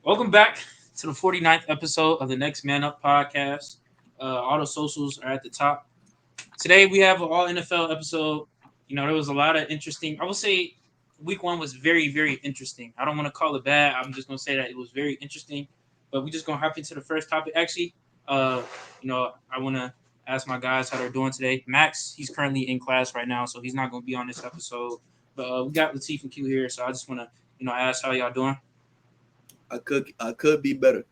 Welcome back to the 49th episode of the Next Man Up podcast. All the socials are at the top. Today we have an all NFL episode. You know, there was a lot of interesting. I would say week one was very, very interesting. I don't want to call it bad. I'm just gonna say that it was very interesting. But we're just gonna hop into the first topic. Actually, uh, I want to ask my guys how they're doing today. Max, he's currently in class right now, so he's not gonna be on this episode. But we got Latif and Q here, so I just want to ask how y'all doing. I could be better.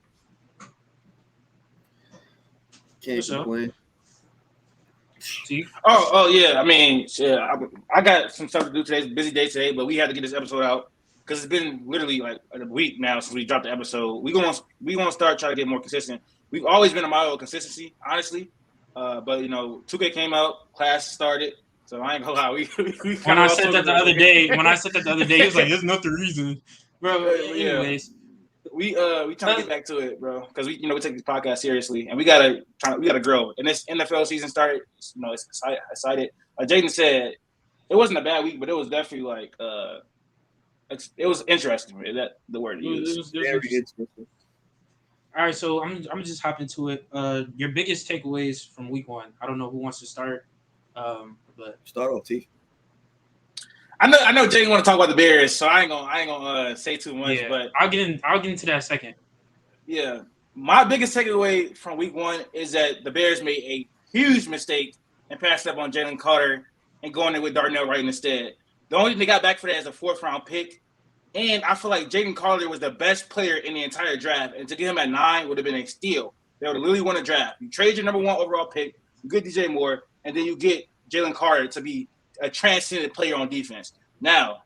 Can't So, complain. see, Oh yeah. I mean, shit, I got some stuff to do today. It's a busy day today, but we had to get this episode out because it's been literally like a week now since we dropped the episode. We gonna start trying to get more consistent. We've always been a model of consistency, honestly. But 2K came out, class started, so I ain't gonna lie. We when kind I of said that the other day, he was like, "There's not the reason, bro." Yeah. Anyways, we trying to get back to it, bro, because we take this podcast seriously and we gotta grow. And this NFL season started, it's excited. Like Jaden said, it wasn't a bad week, but it was definitely like it was interesting. That the word to use. Very interesting. all right, so I'm just hop into it. Your biggest takeaways from week one. I don't know who wants to start, but Start off, T. I know Jaden want to talk about the Bears, so I ain't gonna say too much. yeah, But I'll get into that second. yeah, my biggest takeaway from week one is that the Bears made a huge mistake and passed up on Jalen Carter and going in with Darnell Wright instead. The only thing they got back for that is a 4th-round pick. And I feel like Jaden Carter was the best player in the entire draft. And to get him at 9 would have been a steal. They would have literally won a draft. You trade your number 1 overall pick, you get DJ Moore, and then you get Jalen Carter to be a transcendent player on defense. Now,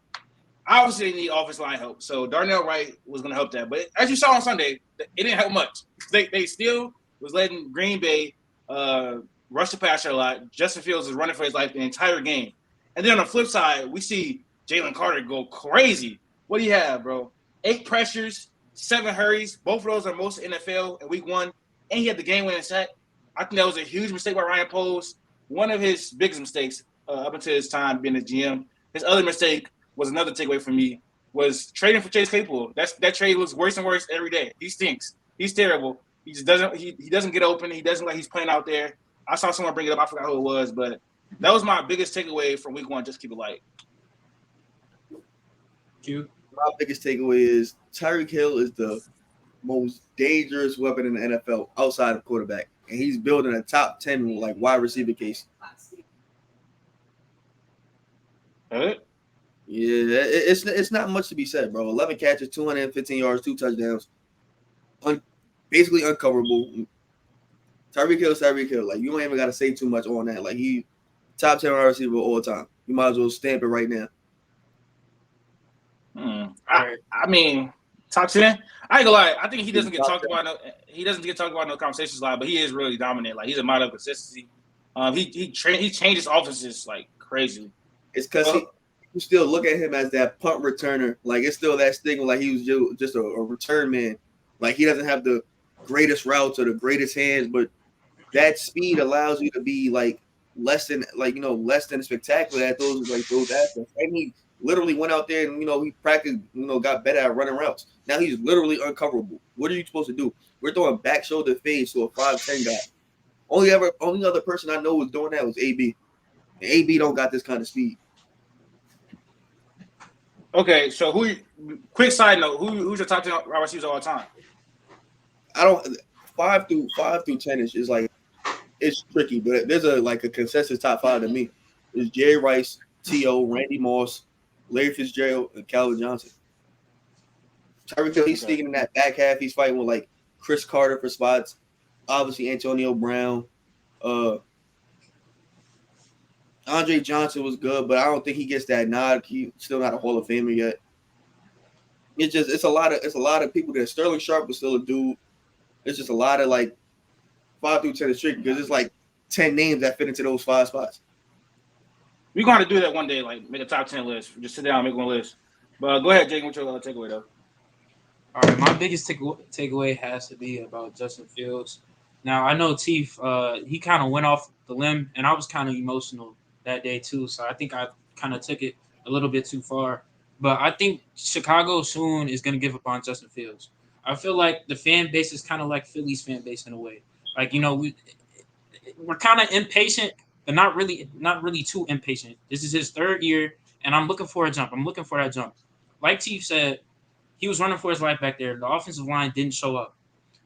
obviously they need offensive line help. So Darnell Wright was going to help that. But as you saw on Sunday, it didn't help much. They still was letting Green Bay rush the passer a lot. Justin Fields was running for his life the entire game. And then on the flip side, we see Jalen Carter go crazy. What do you have, bro? 8 pressures, 7 hurries. Both of those are most NFL in week one. And he had the game-winning sack. I think that was a huge mistake by Ryan Poles. One of his biggest mistakes up until his time being a GM. His other mistake was another takeaway from me, was trading for Chase Claypool. That trade looks worse and worse every day. He stinks. He's terrible. He just doesn't get open. He doesn't like he's playing out there. I saw someone bring it up. I forgot who it was, but that was my biggest takeaway from week one. Just keep it light. Q. My biggest takeaway is Tyreek Hill is the most dangerous weapon in the NFL outside of quarterback, and he's building a top 10 like wide receiver case. Yeah, it's not much to be said, bro. 11 catches, 215 yards, 2 touchdowns, basically uncoverable. Tyreek Hill. Like you don't even got to say too much on that. Like he top 10 wide receiver all time. You might as well stamp it right now. I mean, top 10. I ain't gonna lie. I think he doesn't get talked about. He doesn't get talked about in no conversations a lot, but he is really dominant. Like he's a model of consistency. He changes offenses like crazy. It's because you still look at him as that punt returner. Like it's still that stigma. Like he was just a return man. Like he doesn't have the greatest routes or the greatest hands, but that speed allows you to be like less than spectacular at those aspects. And he literally went out there and he practiced, got better at running routes. Now he's literally uncoverable. What are you supposed to do? We're throwing back shoulder fades to a 5'10" guy. Only other person I know was doing that was AB. And AB don't got this kind of speed. Okay, so quick side note, who's your top 10 wide receivers of all time? I don't 5 through 10 is like it's tricky, but there's a consensus top 5 to me. It's Jerry Rice, T.O., Randy Moss, Larry Fitzgerald, and Calvin Johnson. Tyreek Hill, he's sneaking in that back half. He's fighting with like Chris Carter for spots. Obviously, Antonio Brown. Andre Johnson was good, but I don't think he gets that nod. He's still not a Hall of Famer yet. It's a lot of people that Sterling Sharp was still a dude. It's just a lot of like 5 through 10 is tricky because it's like 10 names that fit into those 5 spots. We're going to do that one day, like make a top 10 list. Just sit down and make one list. But go ahead, Jake. What's your takeaway, though? All right, my biggest takeaway has to be about Justin Fields. Now, I know Teef, he kind of went off the limb, and I was kind of emotional that day too. So I think I kind of took it a little bit too far. But I think Chicago soon is going to give up on Justin Fields. I feel like the fan base is kind of like Philly's fan base in a way. Like we're kind of impatient, but not really too impatient. This is his third year, and I'm looking for a jump. I'm looking for that jump. Like Chief said, he was running for his life back there. The offensive line didn't show up.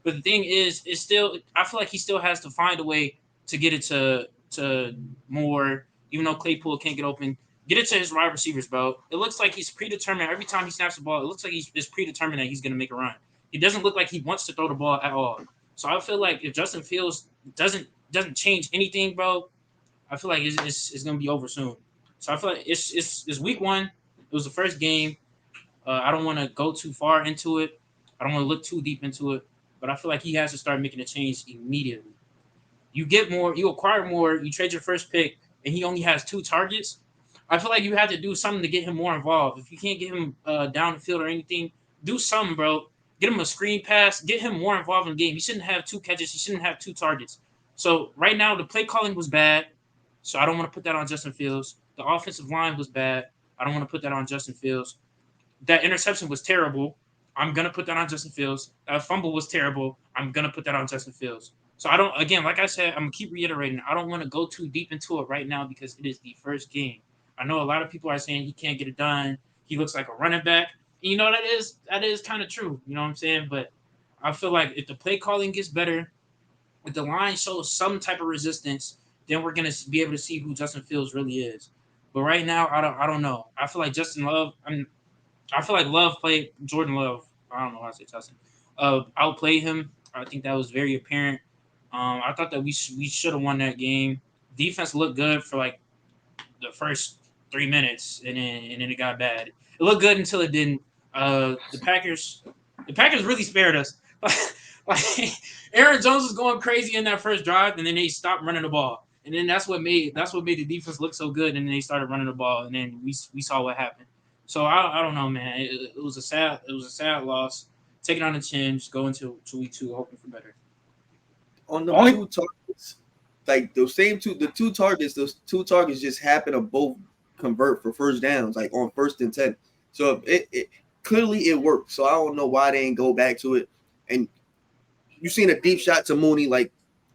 But the thing is, it's still I feel like he still has to find a way to get it to more, even though Claypool can't get open, get it to his wide receivers, bro. It looks like he's predetermined every time he snaps the ball. It looks like he's predetermined that he's gonna make a run. He doesn't look like he wants to throw the ball at all. So I feel like if Justin Fields doesn't change anything, bro, I feel like it's gonna be over soon. So I feel like it's week one. It was the first game. I don't want to go too far into it. I don't want to look too deep into it. But I feel like he has to start making a change immediately. You get more, you acquire more, you trade your first pick, and he only has 2 targets. I feel like you have to do something to get him more involved. If you can't get him down the field or anything, do something, bro. Get him a screen pass. Get him more involved in the game. He shouldn't have 2 catches. He shouldn't have 2 targets. So right now, the play calling was bad. So I don't want to put that on Justin Fields. The offensive line was bad. I don't want to put that on Justin Fields. That interception was terrible. I'm gonna put that on Justin Fields. That fumble was terrible. I'm gonna put that on Justin Fields. So I don't. Again, like I said, I'm gonna keep reiterating. I don't want to go too deep into it right now because it is the first game. I know a lot of people are saying he can't get it done. He looks like a running back. And that is kind of true. You know what I'm saying? But I feel like if the play calling gets better, if the line shows some type of resistance, then we're gonna be able to see who Justin Fields really is. But right now, I don't know. I feel like Justin Love. I feel like Love played Jordan Love. I don't know how to say Justin. Outplayed him. I think that was very apparent. I thought that we should have won that game. Defense looked good for like the first 3 minutes, and then it got bad. It looked good until it didn't. The Packers really spared us. Like Aaron Jones was going crazy in that first drive, and then they stopped running the ball, and then that's what made the defense look so good, and then they started running the ball, and then we saw what happened. So I don't know, man. It was a sad loss. Take it on the chin. Just go into week 2, hoping for better. On the 2 targets, like those 2 targets, those 2 targets just happen to both convert for first downs, like on 1st and 10. So it clearly it worked. So I don't know why they didn't go back to it. And you seen a deep shot to Mooney, like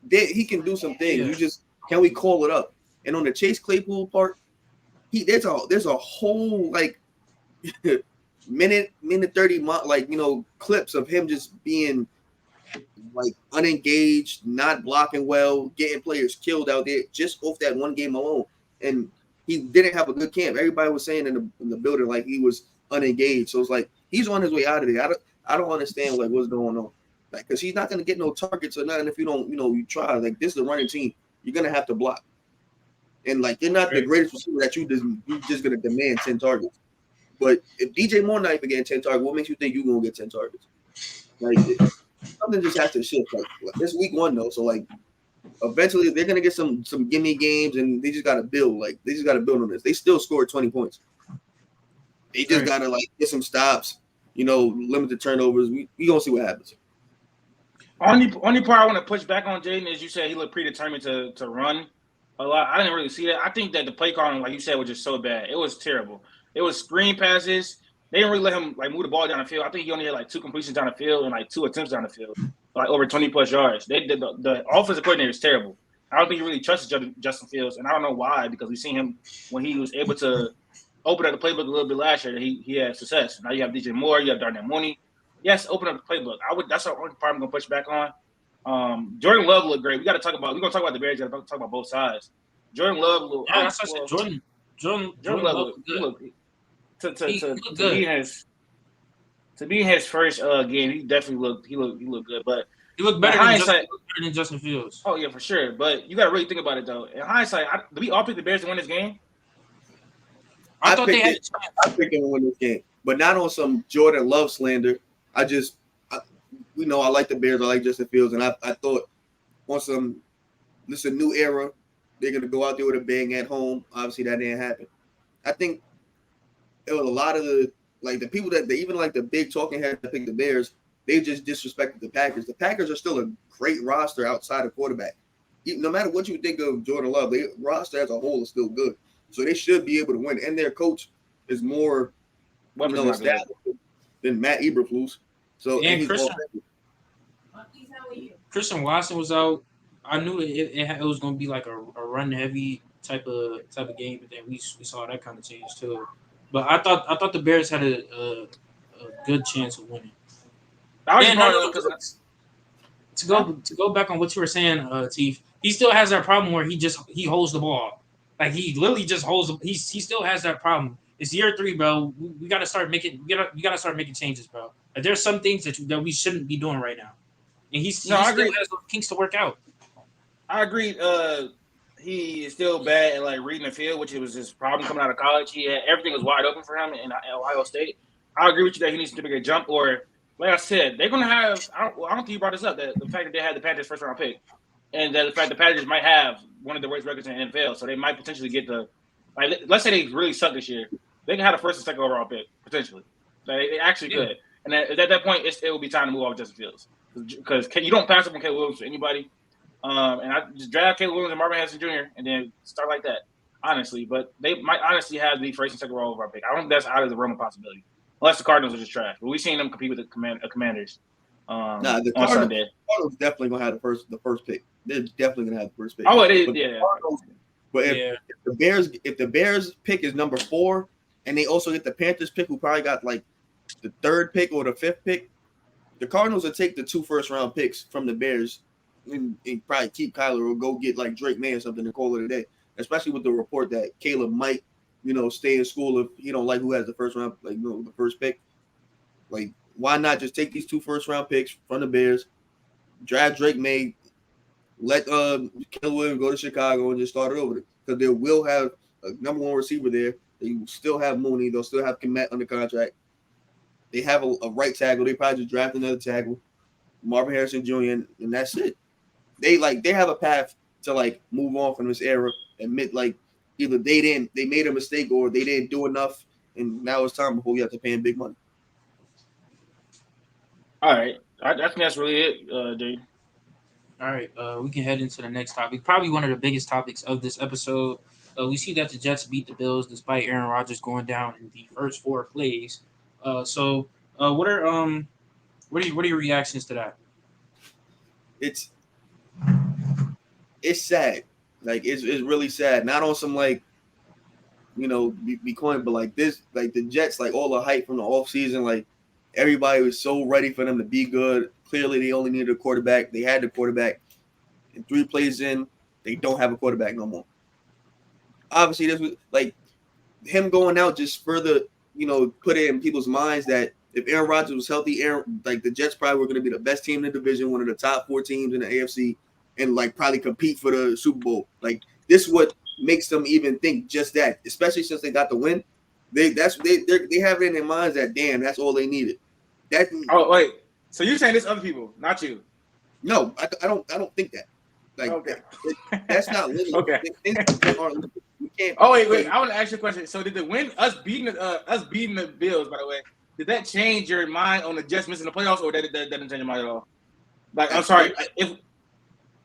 he can do some things. Yeah. You just can we call it up? And on the Chase Claypool part, there's a whole like minute 30 like clips of him just being like unengaged, not blocking well, getting players killed out there just off that one game alone. And he didn't have a good camp. Everybody was saying in the building like he was unengaged. So it's like he's on his way out of there. I don't understand like what's going on. Like because he's not gonna get no targets or nothing if you don't you try. Like this is a running team. You're gonna have to block. And like you're not the greatest receiver that you just gonna demand 10 targets. But if DJ Moore not even getting 10 targets, what makes you think you're gonna get 10 targets? Like something just has to shift. Like it's week 1 though, so like eventually they're gonna get some gimme games, and they just gotta build. Like they just gotta build on this. They still scored 20 points. They just gotta like get some stops. Limit the turnovers. We gonna see what happens. Only part I want to push back on Jaden is you said he looked predetermined to run a lot. I didn't really see that. I think that the play calling, like you said, was just so bad. It was terrible. It was screen passes. They didn't really let him like move the ball down the field. I think he only had like 2 completions down the field and like 2 attempts down the field, like over 20 plus yards. The offensive coordinator is terrible. I don't think he really trusted Justin Fields, and I don't know why, because we've seen him when he was able to open up the playbook a little bit last year. He had success. Now you have DJ Moore, you have Darnell Mooney. Yes, open up the playbook. That's the only part I'm gonna push back on. Jordan Love looked great. We're gonna talk about the Bears. We're gonna talk about both sides. Jordan Love looked. Yeah, that's what I said. Jordan Love looked good. To be in his first game, he definitely looked good. But he looked better than Justin Fields. Oh yeah, for sure. But you got to really think about it though. In hindsight, did we all pick the Bears to win this game? I thought they had. I picked them to win this game, but not on some Jordan Love slander. I like the Bears. I like Justin Fields, and I thought on some. This is a new era. They're gonna go out there with a bang at home. Obviously, that didn't happen. I think it was a lot of the people that even like the big talking heads that picked the Bears. They just disrespected the Packers. The Packers are still a great roster outside of quarterback. No matter what you think of Jordan Love, their roster as a whole is still good. So they should be able to win. And their coach is more established than Matt Eberflus. So And he's Christian Watson was out. I knew it was going to be like a run heavy type of game, but then we saw that kind of change too. But I thought the Bears had a good chance of winning. I was And brought it up because to go back on what you were saying, Teef, he still has that problem where he holds the ball, like he literally just holds. He still has that problem. It's year 3, bro. We got to start making start making changes, bro. Like, there's some things that we shouldn't be doing right now, and he still I has agree. those kinks to work out. I agree. He is still bad at like reading the field, which was his problem coming out of college. Everything was wide open for him in Ohio State. I agree with you that he needs to make a jump. Or like I said, they're gonna have. I don't think you brought this up. That the fact that they had the Panthers first round pick, and that the fact the Panthers might have one of the worst records in the NFL, so they might potentially get the. Like, let's say they really suck this year, they can have the first and second overall pick potentially. They actually could. And at that point, it will be time to move off Justin Fields because you don't pass up on Caleb Williams for anybody. And I just draft Caleb Williams and Marvin Harrison Jr. and then start like that, honestly. But they might honestly have the first and second overall pick. I don't think that's out of the realm of possibility, unless the Cardinals are just trash. But we've seen them compete with the Commanders the on Sunday. Cardinals definitely gonna have the first pick. They're definitely gonna have the first pick. Oh, But if the Bears pick is number 4, and they also get the Panthers pick, who probably got like the 3rd pick or the 5th pick, the Cardinals will take the 2 first-round picks from the Bears and probably keep Kyler or go get like Drake May or something and call it a day. Especially with the report that Caleb might, stay in school if he don't like who has the first round, the first pick. Like, why not just take these 2 first-round picks from the Bears, draft Drake May, let Caleb Williams go to Chicago and just start it over? Because they will have a number 1 receiver there. They will still have Mooney. They'll still have Kmet under contract. They have a right tackle. They probably just draft another tackle, Marvin Harrison Jr., and that's it. They have a path to move on from this era, admit either they made a mistake or they didn't do enough, and now it's time before we have to pay them big money. All right, I think that's really it, Jay. All right, we can head into the next topic. Probably one of the biggest topics of this episode. We see that the Jets beat the Bills despite Aaron Rodgers going down in the first 4 plays. So what are your reactions to that? It's sad. It's really sad. Not on some be coin, but this, the Jets, all the hype from the offseason, everybody was so ready for them to be good. Clearly, they only needed a quarterback. They had the quarterback. And 3 plays in, they don't have a quarterback no more. Obviously, this was him going out just further, put it in people's minds that if Aaron Rodgers was healthy, the Jets probably were going to be the best team in the division, one of the top 4 teams in the AFC, and probably compete for the Super Bowl. This is what makes them even think just that, especially since they got the win. They have it in their minds that damn, that's all they needed. Oh wait, so you're saying this other people, not you? No, I don't think that. Okay. That's not limited. Okay. We can't. Oh wait. I want to ask you a question. So did the win, us beating the Bills, by the way, did that change your mind on the Jets missing the playoffs, or that didn't change your mind at all? I'm sorry. If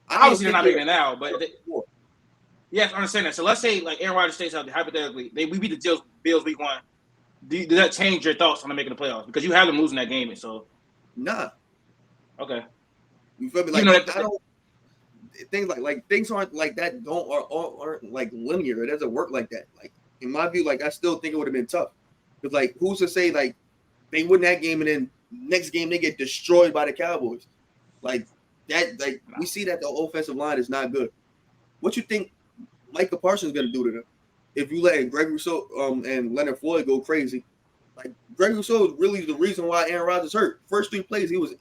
obviously they're not making it now, but yes, I understand that. So let's say Aaron Rodgers stays healthy. Hypothetically, we beat the Bills week 1. Did that change your thoughts on them making the playoffs? Because you have them losing that game, so nah. Okay. You feel me? Things aren't like that. Aren't linear. It doesn't work like that. In my view, I still think it would have been tough. Because who's to say they win that game and then next game they get destroyed by the Cowboys? We see that the offensive line is not good. What you think Micah Parsons is going to do to them if you let Greg Rousseau and Leonard Floyd go crazy? Greg Rousseau is really the reason why Aaron Rodgers hurt. First 3 plays he was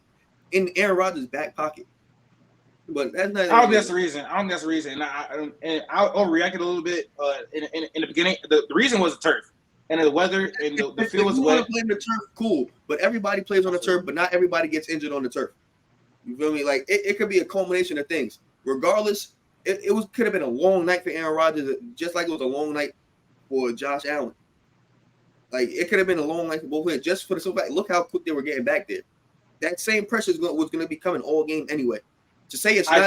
in Aaron Rodgers' back pocket. But that's not. I don't think that's the reason. And I'll overreact it a little bit. In the beginning, the reason was the turf and the weather and the field was wet. Play the turf, cool. But everybody plays on the turf, but not everybody gets injured on the turf. You feel me? It could be a culmination of things. Regardless, it could have been a long night for Aaron Rodgers, just like it was a long night for Josh Allen. It could have been a long night for both players, just for the simple fact. Look how quick they were getting back there. That same pressure was going to be coming all game anyway. To say it's not.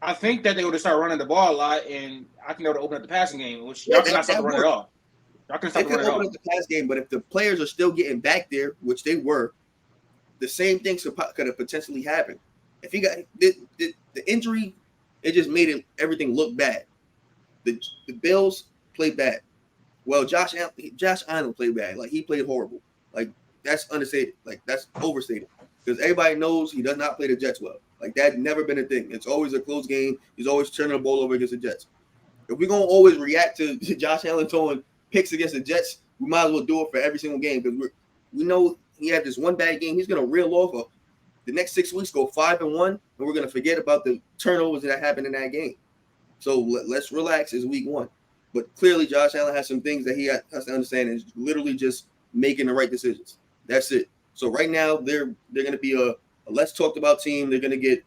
I think that they would have started running the ball a lot, and I think they would have opened up the passing game, which y'all cannot stop the run at all. Y'all can stop the run at all. Open up the pass game, but if the players are still getting back there, which they were, the same things could have potentially happened. If he got the injury, it just made everything look bad. The Bills played bad. Well, Josh Allen played bad. Like he played horrible. Like that's understated. Like that's overstated because everybody knows he does not play the Jets well. Like that never been a thing. It's always a close game. He's always turning the ball over against the Jets. If we're gonna always react to Josh Allen throwing picks against the Jets, we might as well do it for every single game because we know he had this one bad game. He's gonna reel off the next 6 weeks, go 5-1, and we're gonna forget about the turnovers that happened in that game. So let's relax. It's week 1, but clearly Josh Allen has some things that he has to understand and is literally just making the right decisions. That's it. So right now they're gonna be a less talked about team. They're gonna get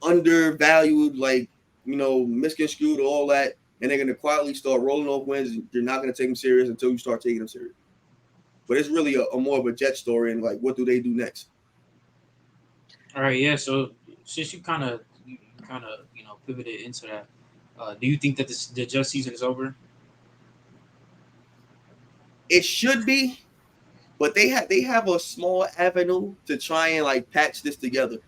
undervalued, like misconstrued, all that, and they're gonna quietly start rolling off wins. You're not gonna take them serious until you start taking them serious. But it's really a more of a Jet story, and like, what do they do next? All right, yeah. So since you kind of pivoted into that, do you think that the Jets season is over? It should be, but they have a small avenue to try and like patch this together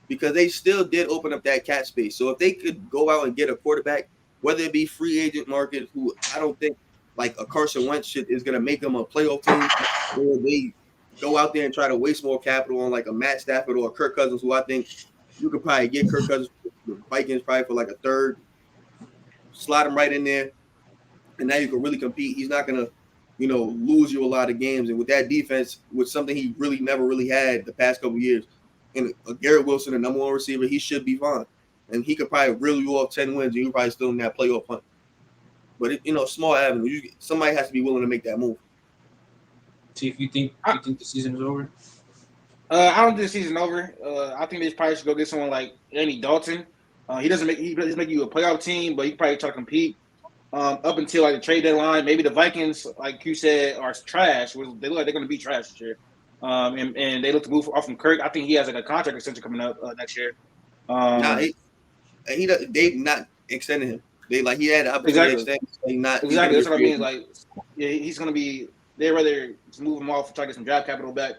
because they still did open up that cap space. So if they could go out and get a quarterback, whether it be free agent market, who I don't think like a Carson Wentz is going to make them a playoff team, or they go out there and try to waste more capital on like a Matt Stafford or a Kirk Cousins, who I think you could probably get Kirk Cousins, the Vikings probably for like a third, slide him right in there, and now you can really compete. He's not going to lose you a lot of games. And with that defense, with something he really never really had the past couple of years, and Garrett Wilson, the number 1 receiver, he should be fine. And he could probably reel you off 10 wins, and you're probably still in that playoff hunt. But small avenue. Somebody has to be willing to make that move. See if you think the season is over. I don't think the season's over. I think they probably should go get someone like Andy Dalton. He doesn't make you a playoff team, but he can probably try to compete up until like the trade deadline. Nah, the Vikings, like you said, are trash. They look like they're going to be trash this year. And they look to move off from Kirk. I think he has like a contract extension coming up next year. They've not extended him. He had the opportunity to extend. Exactly. That's what I mean. Like, yeah, he's going to be. They'd rather just move him off, try to get some draft capital back,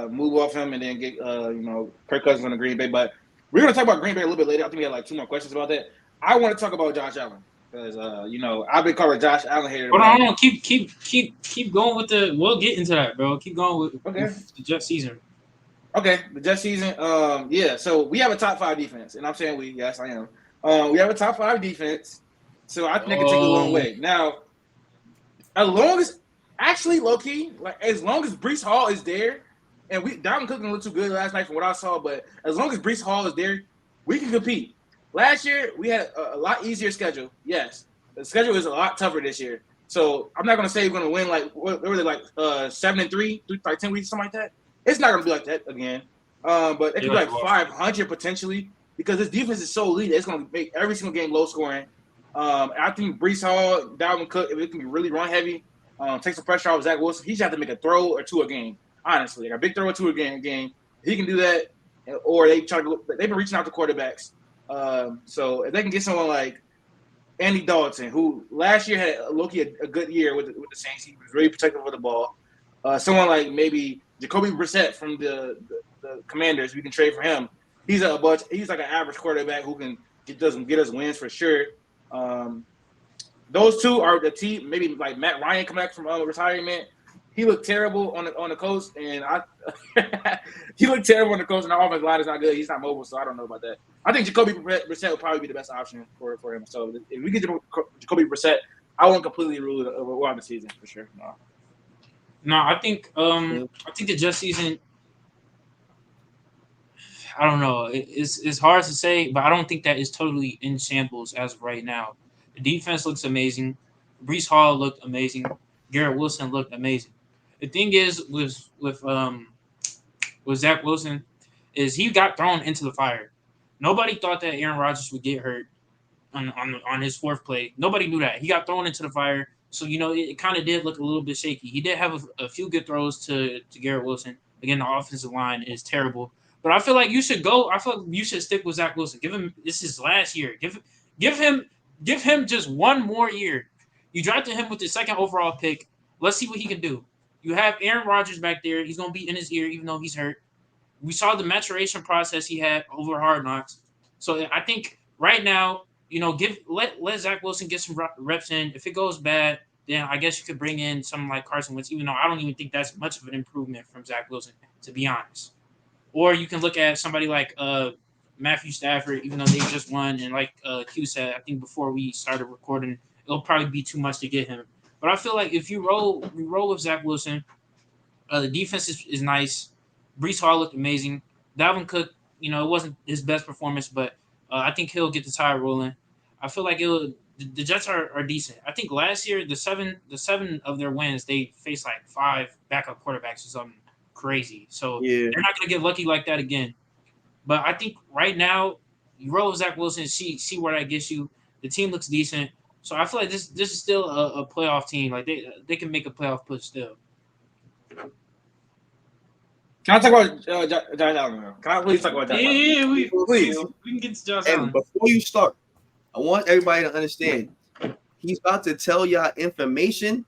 move off him, and then get Kirk Cousins on the Green Bay. But we're going to talk about Green Bay a little bit later. I think we have like 2 more questions about that. I want to talk about Josh Allen because I've been calling Josh Allen hater. Hold on. Keep going with the. We'll get into that, bro. Keep going with the Jets season. Okay, the Jets season. Yeah. So we have a top 5 defense, and I'm saying we. Yes, I am. We have a top 5 defense, so I think it can take a long way. Now, as long as low key, like as long as Breece Hall is there, and Dalvin Cook didn't look too good last night from what I saw, but as long as Breece Hall is there, we can compete. Last year we had a lot easier schedule. Yes, the schedule is a lot tougher this year. So I'm not gonna say we're gonna win like what were they like 7-3, like 10 weeks, something like that. It's not gonna be like that again. But it could be like 500 potentially. Because this defense is so elite, it's going to make every single game low scoring. I think Breece Hall, Dalvin Cook, if it can be really run heavy, take some pressure off Zach Wilson, he should have to make a throw or 2 a game. Honestly, like a big throw or 2 a game. He can do that, or they've been reaching out to quarterbacks. So if they can get someone like Andy Dalton, who last year had a good year with the Saints, he was really protective of the ball. Someone like maybe Jacoby Brissett from the Commanders, we can trade for him. He's like an average quarterback who can get us wins for sure. Those 2 are the team. Maybe like Matt Ryan coming back from retirement. He looked terrible on the coast, and he looked terrible on the coast, and the offensive line is not good. He's not mobile, so I don't know about that. I think Jacoby Brissett would probably be the best option for him. So if we get Jacoby Brissett, I won't completely rule out the season for sure. No, I think the Jets season. I don't know. It's hard to say, but I don't think that is totally in shambles as of right now. The defense looks amazing. Breece Hall looked amazing. Garrett Wilson looked amazing. The thing is with Zach Wilson is he got thrown into the fire. Nobody thought that Aaron Rodgers would get hurt on his 4th play. Nobody knew that. He got thrown into the fire. So, it kind of did look a little bit shaky. He did have a few good throws to Garrett Wilson. Again, the offensive line is terrible. But I feel like you should go. I feel like you should stick with Zach Wilson. Give him this is last year. Give him just 1 more year. You drafted him with the 2nd overall pick. Let's see what he can do. You have Aaron Rodgers back there. He's gonna be in his ear, even though he's hurt. we saw the maturation process he had over Hard Knocks. So I think right now, let Zach Wilson get some reps in. If it goes bad, then I guess you could bring in someone like Carson Wentz, even though I don't even think that's much of an improvement from Zach Wilson, to be honest. Or you can look at somebody like Matthew Stafford, even though they just won, and like Q said, I think before we started recording, it'll probably be too much to get him. But I feel like if you roll with Zach Wilson, the defense is nice. Brees Hall looked amazing. Dalvin Cook, it wasn't his best performance, but I think he'll get the tire rolling. I feel like the Jets are decent. I think last year the seven of their wins they faced like 5 backup quarterbacks or something crazy. So Yeah. they're not gonna get lucky like that again. But I think right now you roll with Zach Wilson, see where that gets you. The team looks decent. So I feel like this is still a playoff team. Like they can make a playoff push still. Can I talk about Josh Allen now? Can I please talk about Josh Allen? Yeah, Please. we can get to Josh And Allen. before you start, I want everybody to understand he's about to tell y'all information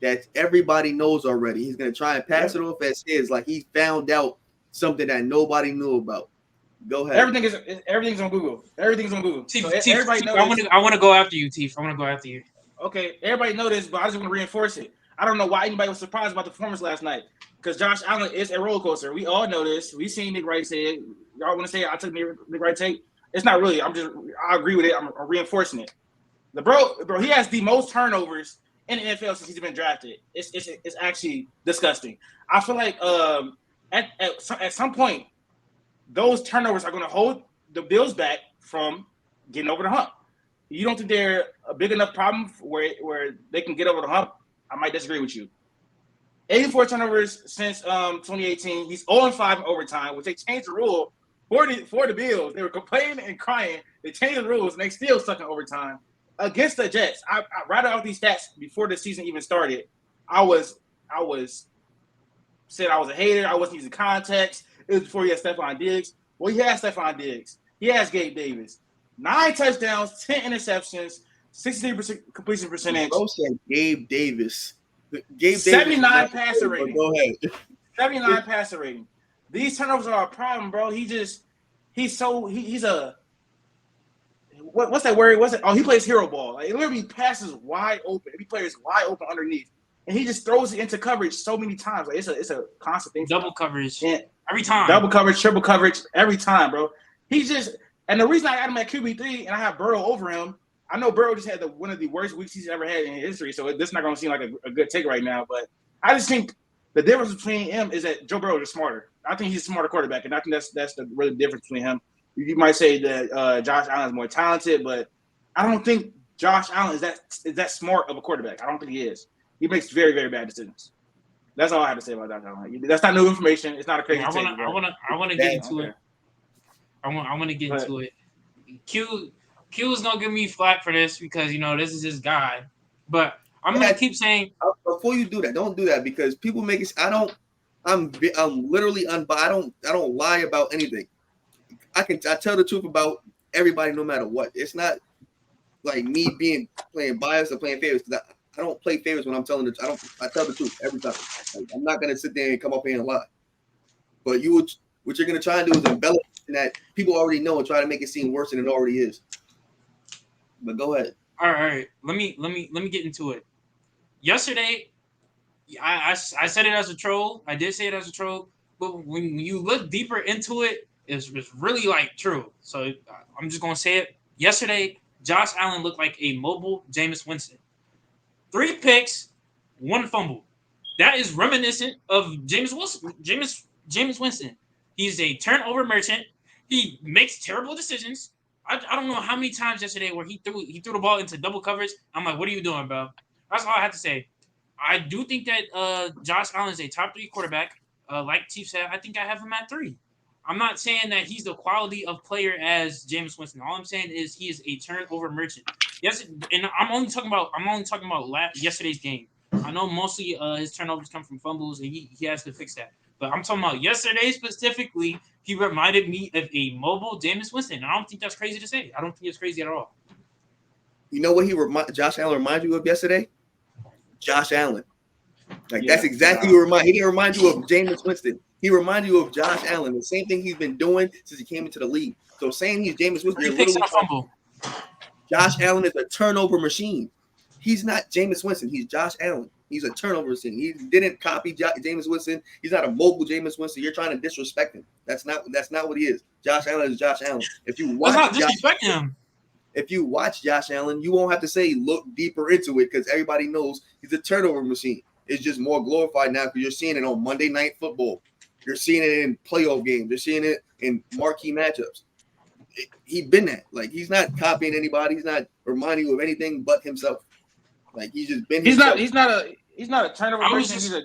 that everybody knows already. He's gonna try and pass it off as his, like he found out something that nobody knew about. Go ahead. Everything's on Google. Everything's on Google. Teef, So Teef, everybody knows. I want to go after you, Teef. I want to go after you. Okay, everybody know this, but I just want to reinforce it. I don't know why anybody was surprised about the performance last night because Josh Allen is a roller coaster. We all know this. We seen Nick Wright say it. Y'all want to say I took Nick Wright take? It's not really. I agree with it. I'm reinforcing it. The bro, he has the most turnovers in the NFL since he's been drafted. It's actually disgusting. I feel like at some point those turnovers are going to hold the Bills back from getting over the hump. You don't think they're a big enough problem where they can get over the hump? I might disagree with you. 84 turnovers since 2018. He's 0-5 in overtime, which they changed the rule for the Bills. They were complaining and crying. They changed the rules, and they still stuck in overtime against the Jets. I rattled out these stats before the season even started. I said I was a hater. I wasn't using context. It was before he had Stephon Diggs. Well, he has Stephon Diggs. He has Gabe Davis. 9 touchdowns, 10 interceptions, 63% completion percentage. Bro said Gabe Davis. Gabe 79 passer rating. Go ahead. 79 passer rating. These turnovers are a problem, bro. He's a what's that word? He plays hero ball. Like, literally passes wide open. Every player is wide open underneath. And he just throws it into coverage so many times. Like it's a constant thing. Double coverage. And every time. Double coverage, triple coverage, every time, bro. And the reason I got him at QB3 and I have Burrow over him, I know Burrow just had one of the worst weeks he's ever had in history, so this is not going to seem like a good take right now. But I just think the difference between him is that Joe Burrow is smarter. I think he's a smarter quarterback, and I think that's the really difference between him. You might say that Josh Allen is more talented, but I don't think Josh Allen is that smart of a quarterback. I don't think he is. He makes very, very bad decisions. That's all I have to say about Josh Allen. That's not new information. It's not a crazy take. I want to get into it. I want to get into it. Q is gonna give me flack for this because this is his guy, but I'm gonna keep saying. Before you do that, don't do that because people make it. I'm literally unbiased. I don't lie about anything. I tell the truth about everybody, no matter what. It's not like me playing bias or playing favorites because I don't play favorites when I'm telling the truth. I tell the truth every time. Like, I'm not gonna sit there and come up here and lie. But what you're gonna try and do is embellish that people already know and try to make it seem worse than it already is. But go ahead. All right. Let me get into it. Yesterday, I said it as a troll. I did say it as a troll. But when you look deeper into it, it's really like true. So I'm just gonna say it. Yesterday, Josh Allen looked like a mobile Jameis Winston. 3 picks, 1 fumble. That is reminiscent of Jameis Winston. He's a turnover merchant. He makes terrible decisions. I don't know how many times yesterday where he threw the ball into double coverage. I'm like, what are you doing, bro? That's all I have to say. I do think that Josh Allen is a top 3 quarterback. Like Chief said, I think I have him at 3. I'm not saying that he's the quality of player as Jameis Winston. All I'm saying is he is a turnover merchant. Yes, and I'm only talking about yesterday's game. I know mostly his turnovers come from fumbles, and he has to fix that. But I'm talking about yesterday specifically. He reminded me of a mobile Jameis Winston. And I don't think that's crazy to say. I don't think it's crazy at all. You know what Josh Allen reminds you of yesterday? Josh Allen. Like that's exactly what he didn't remind you of Jameis Winston. He reminded you of Josh Allen. The same thing he's been doing since he came into the league. So saying he's Jameis Winston, you're literally fumble. Josh Allen is a turnover machine. He's not Jameis Winston. He's Josh Allen. He's a turnover machine. He didn't copy Jameis Winston. He's not a mobile Jameis Winston. You're trying to disrespect him. That's not what he is. Josh Allen is Josh Allen. If you watch him. If you watch Josh Allen, you won't have to say look deeper into it because everybody knows he's a turnover machine. It's just more glorified now because you're seeing it on Monday Night Football. You're seeing it in playoff games. You're seeing it in marquee matchups. He's been that. Like he's not copying anybody. He's not reminding you of anything but himself. Like he's just been. He's not a turnover merchant.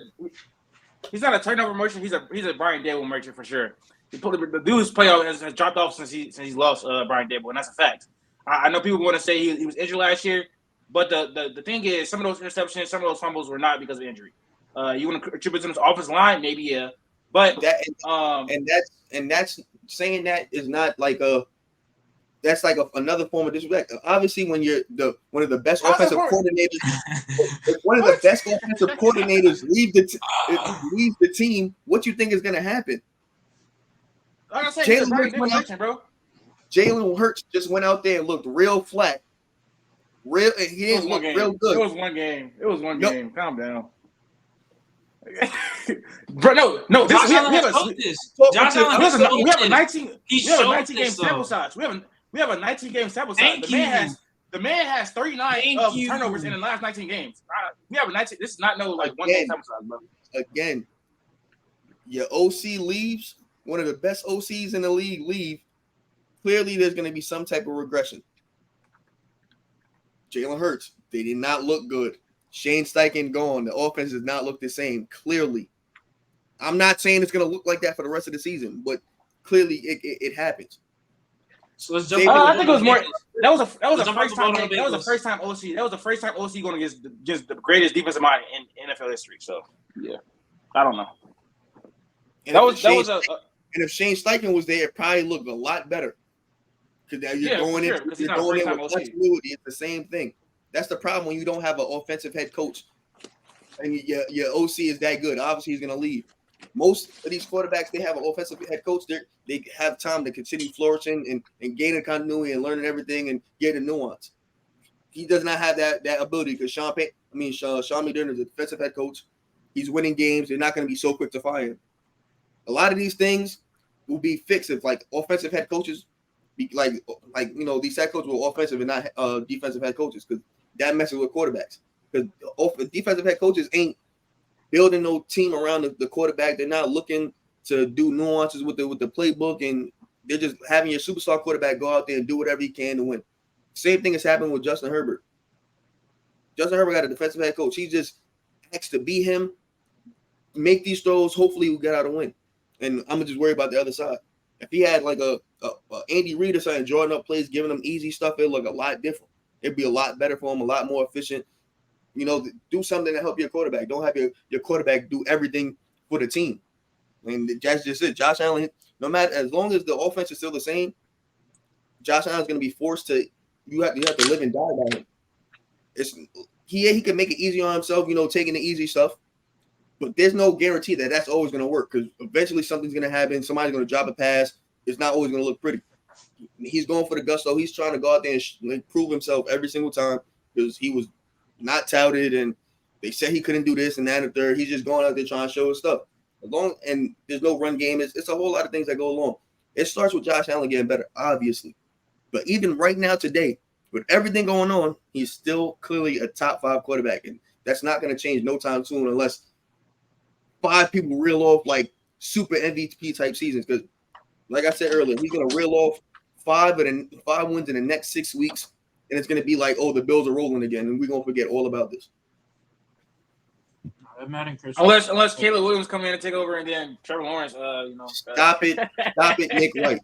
He's not a turnover merchant. He's a Brian Dable merchant for sure. The dude's playoff has dropped off since he's lost Brian Dable, and that's a fact. I know people want to say he was injured last year, but the thing is, some of those interceptions, some of those fumbles were not because of injury. You want to attribute them to the offensive line, maybe yeah, but that's saying that is not like that's like another form of disrespect. Obviously, when you're one of the best offensive coordinators, if one of the best offensive coordinators leaves the team, what you think is going to happen? Like I said, Jalen Hurts just went out there and looked real flat. He didn't look real good. It was one game. Calm down. Bro, no. Josh Allen has a 19 game sample size. We have a 19 game sample size. The man has 39 turnovers in the last 19 games. We have a 19. This is not one game sample size, bro. Again, your OC leaves. One of the best OCs in the league leave. Clearly, there's going to be some type of regression. Jalen Hurts, they did not look good. Shane Steichen gone. The offense does not look the same. Clearly, I'm not saying it's going to look like that for the rest of the season, but clearly it happens. So let's jump. I think it was more. That was a first time. That was the first time OC. That was the first time OC going against just the greatest defensive mind in NFL history. So yeah, I don't know. And if Shane Steichen was there, it probably looked a lot better. Because you're going in with continuity. It's the same thing. That's the problem when you don't have an offensive head coach and your OC is that good. Obviously, he's going to leave. Most of these quarterbacks, they have an offensive head coach. They have time to continue flourishing and gaining continuity and learning everything and getting nuance. He does not have that ability because Sean McDermott is a defensive head coach. He's winning games. They're not going to be so quick to fire him. A lot of these things will be fixed if offensive head coaches these head coaches were offensive and not defensive head coaches because that messes with quarterbacks. Because defensive head coaches ain't building no team around the quarterback. They're not looking to do nuances with the playbook, and they're just having your superstar quarterback go out there and do whatever he can to win. Same thing has happened with Justin Herbert. Justin Herbert got a defensive head coach. He just asked to be him, make these throws. Hopefully, we'll get out a win. And I'm gonna just worry about the other side. If he had like a Andy Reid or something, drawing up plays, giving them easy stuff, it'd look a lot different. It'd be a lot better for him, a lot more efficient. Do something to help your quarterback. Don't have your quarterback do everything for the team. And that's just it. Josh Allen, no matter, as long as the offense is still the same, Josh Allen's going to be forced to. You have to live and die by him. He can make it easy on himself, taking the easy stuff. But there's no guarantee that that's always going to work because eventually something's going to happen. Somebody's going to drop a pass. It's not always going to look pretty. He's going for the gusto. He's trying to go out there and prove himself every single time because he was not touted and they said he couldn't do this and that and the third. He's just going out there trying to show his stuff. And there's no run game. It's a whole lot of things that go along. It starts with Josh Allen getting better, obviously. But even right now today, with everything going on, he's still clearly a top 5 quarterback. And that's not going to change no time soon unless 5 people reel off like super MVP type seasons. Because like I said earlier, he's going to reel off 5 wins in the next 6 weeks. And it's going to be like, the Bills are rolling again. And we're going to forget all about this. Unless Caleb Williams come in and take over and then Trevor Lawrence, Stop it, Nick White.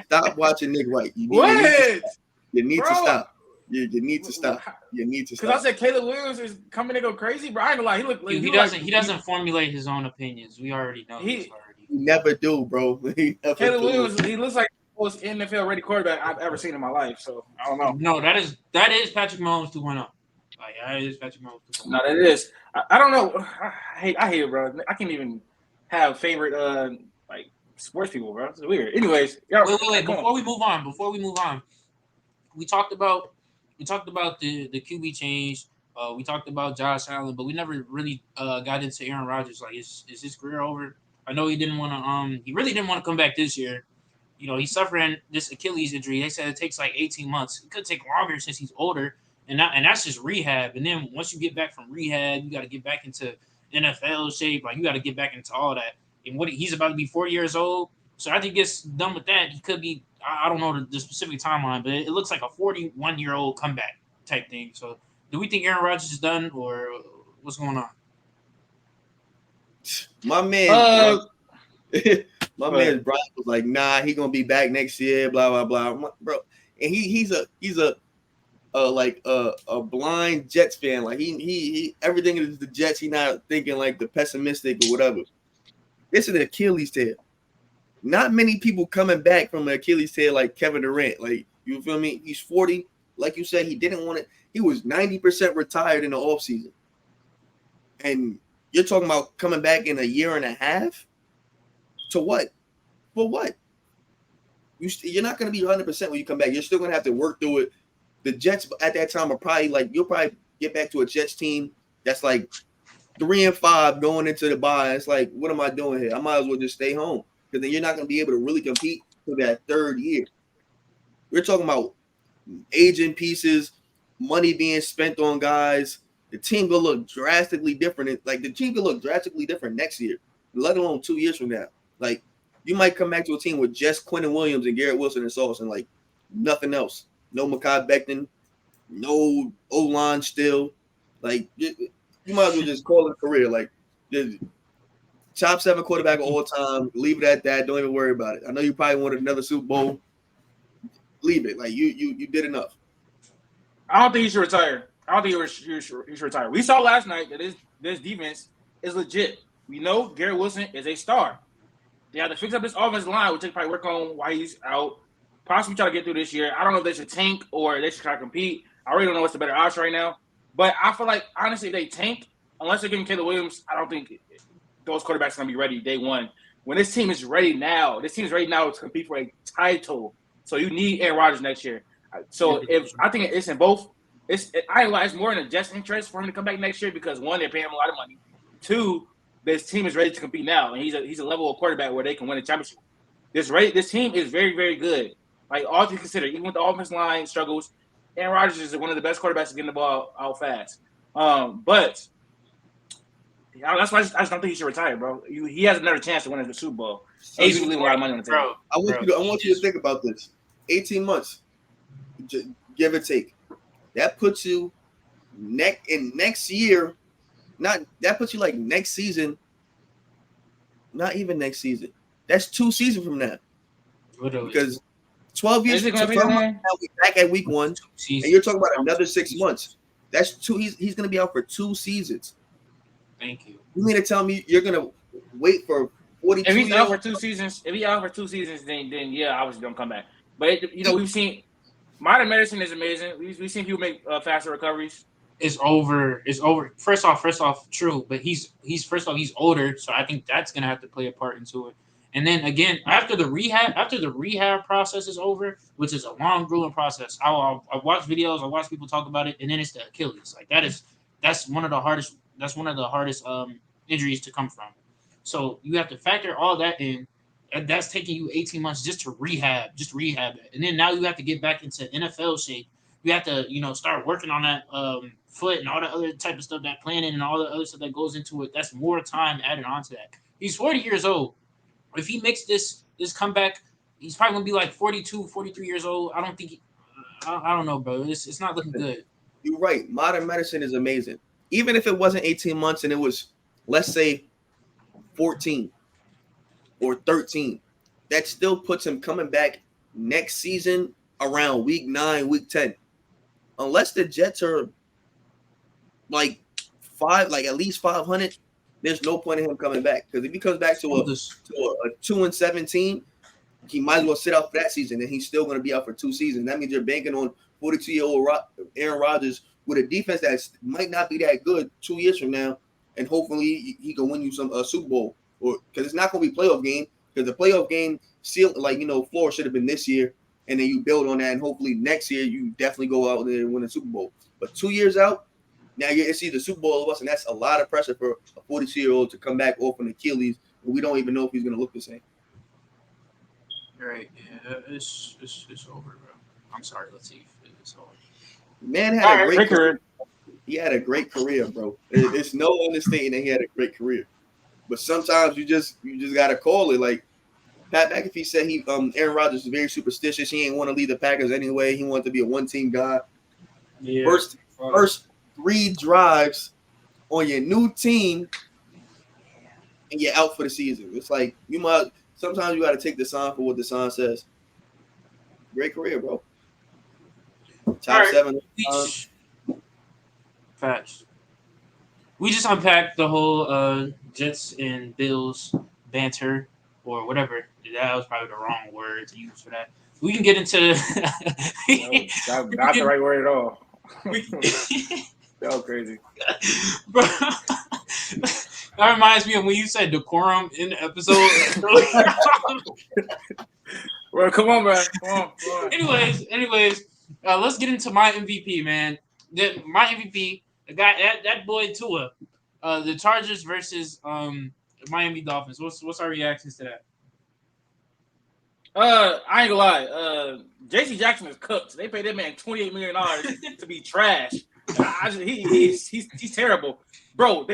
Stop watching Nick White. You need to stop. You need to stop. You need to stop. Because I said Caleb Williams is coming to go crazy, bro. I ain't gonna lie. He doesn't formulate his own opinions. We already know this already. He never do, bro. Caleb Williams, he looks like the most NFL ready quarterback I've ever seen in my life. So I don't know. No, that is Patrick Mahomes 2.0. Like, it is Patrick Mahomes. No, that is. I don't know. I hate it, bro. I can't even have favorite like sports people, bro. It's weird. Anyways, Wait. Before we move on, we talked about the QB change. We talked about Josh Allen, but we never really got into Aaron Rodgers. Like, is his career over? I know he didn't want to. He really didn't want to come back this year. You know, he's suffering this Achilles injury. They said it takes like 18 months. It could take longer since he's older, and that's just rehab. And then once you get back from rehab, you got to get back into NFL shape. Like, you got to get back into all that. And he's about to be 40 years old. So after he gets done with that, he could be, I don't know the specific timeline, but it looks like a 41-year-old comeback type thing. So do we think Aaron Rodgers is done, or what's going on? My man, man Brian was like, nah, he gonna be back next year, blah blah blah, bro. And he's a blind Jets fan. Like he everything is the Jets. He's not thinking like the pessimistic or whatever. It's an Achilles tear. Not many people coming back from an Achilles tear like Kevin Durant. Like, you feel me? He's 40. Like you said, he didn't want it. He was 90% retired in the offseason. And you're talking about coming back in a year and a half? To what? For what? You're not going to be 100% when you come back. You're still going to have to work through it. The Jets at that time are probably like, you'll probably get back to a Jets team that's like 3-5 going into the bye. It's like, what am I doing here? I might as well just stay home. Because then you're not going to be able to really compete for that third year. We're talking about aging pieces, money being spent on guys. The team will look drastically different. Like, the team will look drastically different next year, let alone 2 years from now. Like, you might come back to a team with just Quentin Williams and Garrett Wilson and Sauce and, like, nothing else. No Mekhi Becton, no O-line still. Like, you might as well just call it a career. Like, top 7 quarterback of all time. Leave it at that. Don't even worry about it. I know you probably wanted another Super Bowl. Leave it. Like, you did enough. I don't think he should retire. He should retire. We saw last night that this defense is legit. We know Garrett Wilson is a star. They have to fix up this offensive line, which they probably work on while he's out. Possibly try to get through this year. I don't know if they should tank or they should try to compete. I really don't know what's the better option right now. But I feel like, honestly, if they tank, unless they're getting Caleb Williams, I don't think those quarterbacks are going to be ready day one. When this team is ready now to compete for a title. So you need Aaron Rodgers next year. So I think it's in both. It's more in the Jets' interest for him to come back next year because, one, they're paying him a lot of money. Two, this team is ready to compete now, and he's a level of quarterback where they can win a championship. This team is very, very good. Like, all to consider, even with the offensive line struggles, Aaron Rodgers is one of the best quarterbacks to get the ball out fast. But that's why I just don't think he should retire, bro. He has another chance to win the Super Bowl. And he's leaving a lot of money on the table. I want you to think about this. 18 months, give or take. That puts you next year. That puts you like next season. Not even next season. That's 2 seasons from now. Literally. Because 12 years from now, we're back at week 1, and you're talking about another 6 months. That's 2. He's going to be out for 2 seasons. Thank you. You mean to tell me you're going to wait for 42 If he's years? out for 2 seasons, then yeah, obviously don't come back. But we've seen modern medicine is amazing. We've seen people make faster recoveries. It's over. First off, true. But he's older, so I think that's gonna have to play a part into it. And then again, after the rehab process is over, which is a long, grueling process, I watch videos, I watch people talk about it, and then it's the Achilles. Like, that's one of the hardest injuries to come from. So you have to factor all that in. And that's taking you 18 months just to rehab it. And then now you have to get back into NFL shape. You have to, start working on that foot and all the other type of stuff, that planning and all the other stuff that goes into it. That's more time added onto that. He's 40 years old. If he makes this comeback, he's probably going to be like 42, 43 years old. I don't think I don't know, bro. It's not looking good. You're right. Modern medicine is amazing. Even if it wasn't 18 months and it was, let's say, 14 or 13, that still puts him coming back next season around week 9, week 10. Unless the Jets are like at least 500, there's no point in him coming back. Because if he comes back to a 2-17, he might as well sit out for that season, and he's still going to be out for 2 seasons. That means you're banking on 42-year-old Aaron Rodgers, with a defense that might not be that good 2 years from now, and hopefully he can win you some Super Bowl, or because it's not going to be playoff game, because the playoff game floor should have been this year, and then you build on that, and hopefully next year you definitely go out there and win a Super Bowl. But 2 years out, now it's either Super Bowl or what's, and that's a lot of pressure for a 42-year-old to come back off an Achilles, and we don't even know if he's going to look the same. Right. Yeah, it's over, bro. I'm sorry, Latif. It's over. Man had a great career. He had a great career, bro. It's no understating that he had a great career. But sometimes you just gotta call it. Like Pat McAfee said, Aaron Rodgers is very superstitious. He ain't want to lead the Packers anyway. He wanted to be a one-team guy. Yeah. First 3 drives on your new team, and you're out for the season. It's like sometimes you got to take the sign for what the sign says. Great career, bro. Top 7. Facts. We just unpacked the whole Jets and Bills banter or whatever. That was probably the wrong word to use for that. We can get into not the right word at all. That was crazy. Bro, that reminds me of when you said decorum in the episode. Well, come on, bro. Come on. Anyways, let's get into my MVP, man. My MVP, the guy, that boy Tua, the Chargers versus Miami Dolphins. What's our reactions to that? I ain't gonna lie. J.C. Jackson is cooked. They paid that man $28 million to be trash. He's terrible, bro.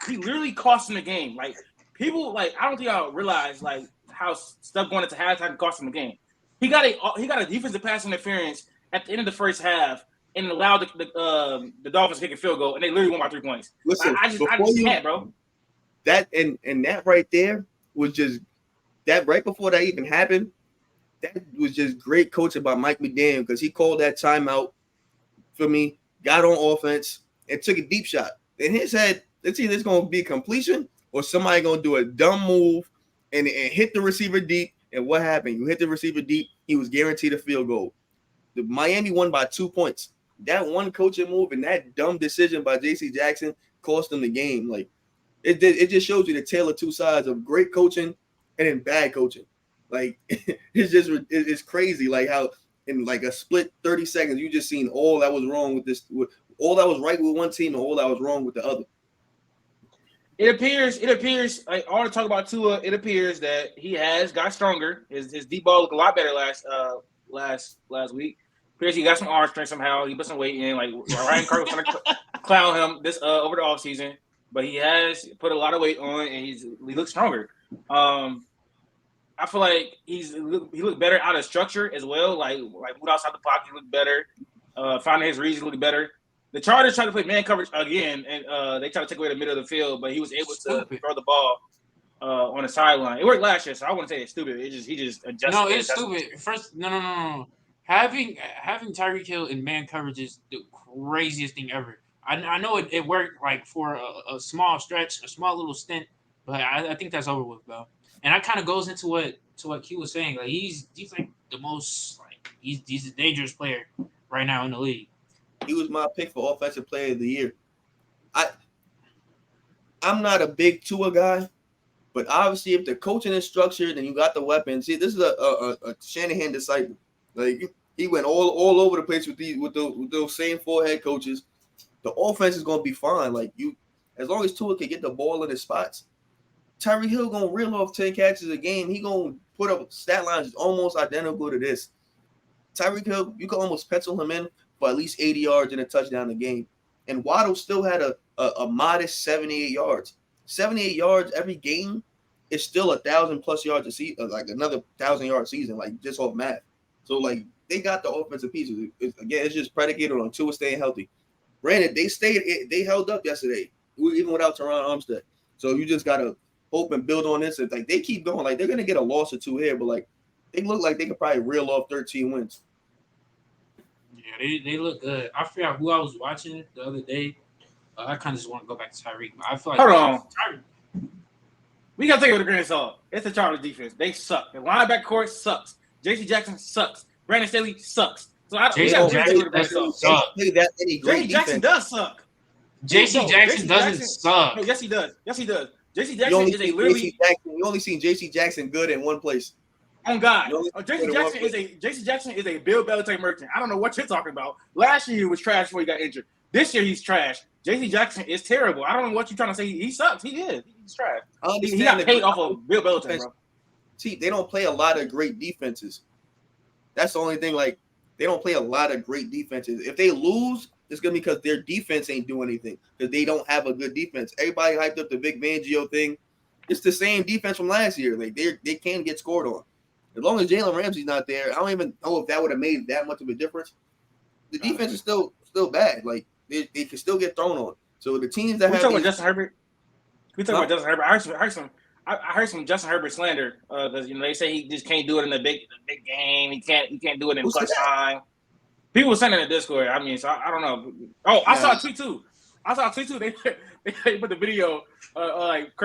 He literally cost him the game. Like people, I don't think y'all realize how stuff going into halftime cost him the game. He got a defensive pass interference at the end of the first half and allowed the Dolphins to kick a field goal, and they literally won by 3 points. Listen, I just can't, bro. That and that right there was just that right before that even happened. That was just great coaching by Mike McDaniel because he called that timeout for me, got on offense, and took a deep shot. In his head, it's either it's going to be completion or somebody going to do a dumb move and hit the receiver deep. And what happened? You hit the receiver deep, he was guaranteed a field goal. The Miami won by 2 points. That one coaching move and that dumb decision by J.C. Jackson cost them the game. Like it just shows you the tale of two sides of great coaching and then bad coaching. Like it's crazy. Like how in like a split 30 seconds, you just seen all that was wrong with all that was right with one team and all that was wrong with the other. It appears like all the talk about Tua, it appears that he has got stronger. His deep ball looked a lot better last week. Appears he got some arm strength somehow. He put some weight in. Like Ryan Clark was trying to clown him this over the offseason, but he has put a lot of weight on and he looks stronger. I feel like he looked better out of structure as well. Like moved outside the pocket, he looked better. Finding his reason, looked better. The Chargers tried to play man coverage again, and they tried to take away the middle of the field, but he was able to throw the ball on the sideline. It worked last year, so I wouldn't say it's stupid. He just adjusted. No, it's stupid. First, no. Having Tyreek Hill in man coverage is the craziest thing ever. I know it worked like for a small stretch, a small little stint, but I think that's over with, though. And that kind of goes into what Q was saying. Like he's like the most he's a dangerous player right now in the league. He was my pick for offensive player of the year. I'm not a big Tua guy, but obviously if the coaching is structured and you got the weapons, see this is a Shanahan disciple. Like he went all over the place with those same 4 head coaches. The offense is gonna be fine. Like as long as Tua can get the ball in his spots. Tyreek Hill gonna reel off 10 catches a game. He gonna put up stat lines almost identical to this. Tyreek Hill, you can almost pencil him in for at least 80 yards and a touchdown a game. And Waddle still had a modest 78 yards. 78 yards every game is still 1,000+ yards a season, like another 1,000-yard season, like just off math. So like they got the offensive pieces. It's just predicated on Tua staying healthy. Granted, they held up yesterday, even without Teron Armstead. So you just gotta hope and build on this. And like they keep going, like they're gonna get a loss or 2 here, but like they look like they could probably reel off 13 wins. Yeah, they look good. I forgot who I was watching the other day. I kind of just want to go back to Tyreek, but I feel like hold on. We gotta take it with a grain of salt. It's the Chargers defense. They suck. The linebacker core sucks. J.C. Jackson sucks. Brandon Staley sucks. So I J.C. don't Jackson really doesn't so. suck. Play that many great J.C. Jackson defense. does suck. J.C. Jackson doesn't Jackson, suck. No, yes, he does. Yes, he does. J.C. You Jackson only is a see literally J.C. Jackson. You only seen J.C. Jackson good in one place. on God. You only J.C. see Jackson is a Bill Belichick merchant. I don't know what you're talking about. Last year he was trash before he got injured. This year he's trash. J.C. Jackson is terrible. I don't know what you're trying to say. He sucks. He is. He's trash. I understand He got that paid off of Bill Belichick, bro. See, they don't play a lot of great defenses. That's the only thing. Like, they don't play a lot of great defenses. If they lose, it's gonna be because their defense ain't doing anything because they don't have a good defense. Everybody hyped up the Vic Fangio thing. It's the same defense from last year. Like they can get scored on. As long as Jalen Ramsey's not there, I don't even know if that would have made that much of a difference. The defense is still bad. Like they can still get thrown on. So the teams that we have talk about Justin Herbert. We talk No. about Justin Herbert. I heard some Justin Herbert slander because they say he just can't do it in the big game. He can't do it in Who said clutch that? time. People were saying in the Discord. I mean, so I don't know. Oh, I saw a tweet too. They put the video like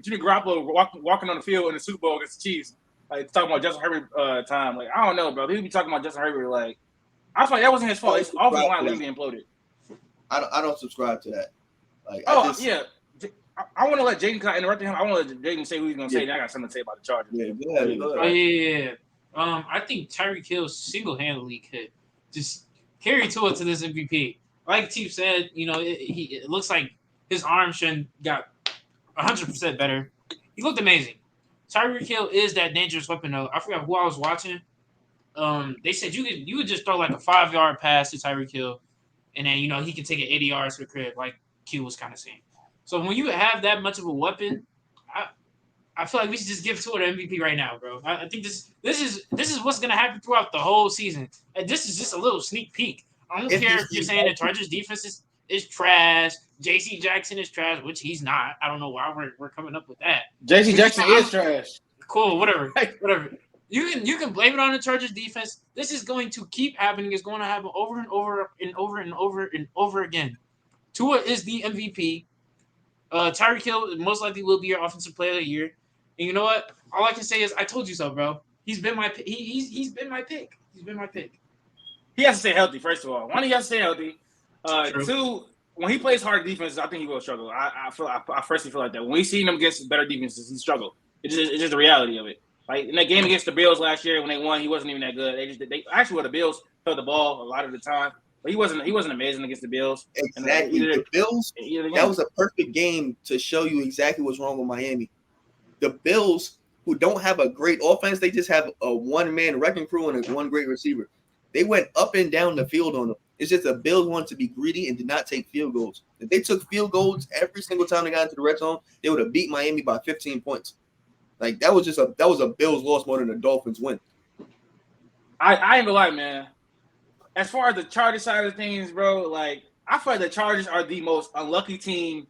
Jimmy Garoppolo walking on the field in the Super Bowl against the Chiefs. Like talking about Justin Herbert time. Like I don't know, bro. People be talking about Justin Herbert. Like I feel like that wasn't his fault. His offensive line literally imploded. I don't subscribe to that. Like Yeah. I want to let Jaden. Can I interrupt him? I want to let Jaden say what he's going to say. Then I got something to say about the Chargers. Yeah, go ahead. Oh yeah. I think Tyreek Hill single-handedly could just carry Tua to this MVP. Like Chief said, it looks like his arm strength got 100% better. He looked amazing. Tyreek Hill is that dangerous weapon though. I forgot who I was watching. They said you could just throw like a 5-yard pass to Tyreek Hill, and then he can take it 80 yards to the crib, like Q was kind of saying. So when you have that much of a weapon, I feel like we should just give Tua the MVP right now, bro. I think this is what's gonna happen throughout the whole season. And this is just a little sneak peek. I don't care if you're saying the Chargers defense is trash, J.C. Jackson is trash, which he's not. I don't know why we're coming up with that. J.C. Jackson is trash. Cool, whatever. You can blame it on the Chargers defense. This is going to keep happening. It's going to happen over and over and over and over and over again. Tua is the MVP. Tyreek Hill most likely will be your offensive player of the year. And you know what? All I can say is I told you so, bro. He's been my he's been my pick. He's been my pick. He has to stay healthy, first of all. One, he has to stay healthy. True. Two, when he plays hard defenses, I think he will struggle. I personally feel like that. When we see him against better defenses, he struggled. It's just the reality of it. Like in that game against the Bills last year when they won, he wasn't even that good. They actually the Bills held the ball a lot of the time. But he wasn't amazing against the Bills. Exactly. The Bills, that was a perfect game to show you exactly what's wrong with Miami. The Bills, who don't have a great offense, they just have a one-man wrecking crew and one great receiver. They went up and down the field on them. It's just the Bills wanted to be greedy and did not take field goals. If they took field goals every single time they got into the red zone, they would have beat Miami by 15 points. Like that was a Bills loss more than a Dolphins win. I ain't gonna lie, man. As far as the Chargers side of things, bro, like I feel like the Chargers are the most unlucky team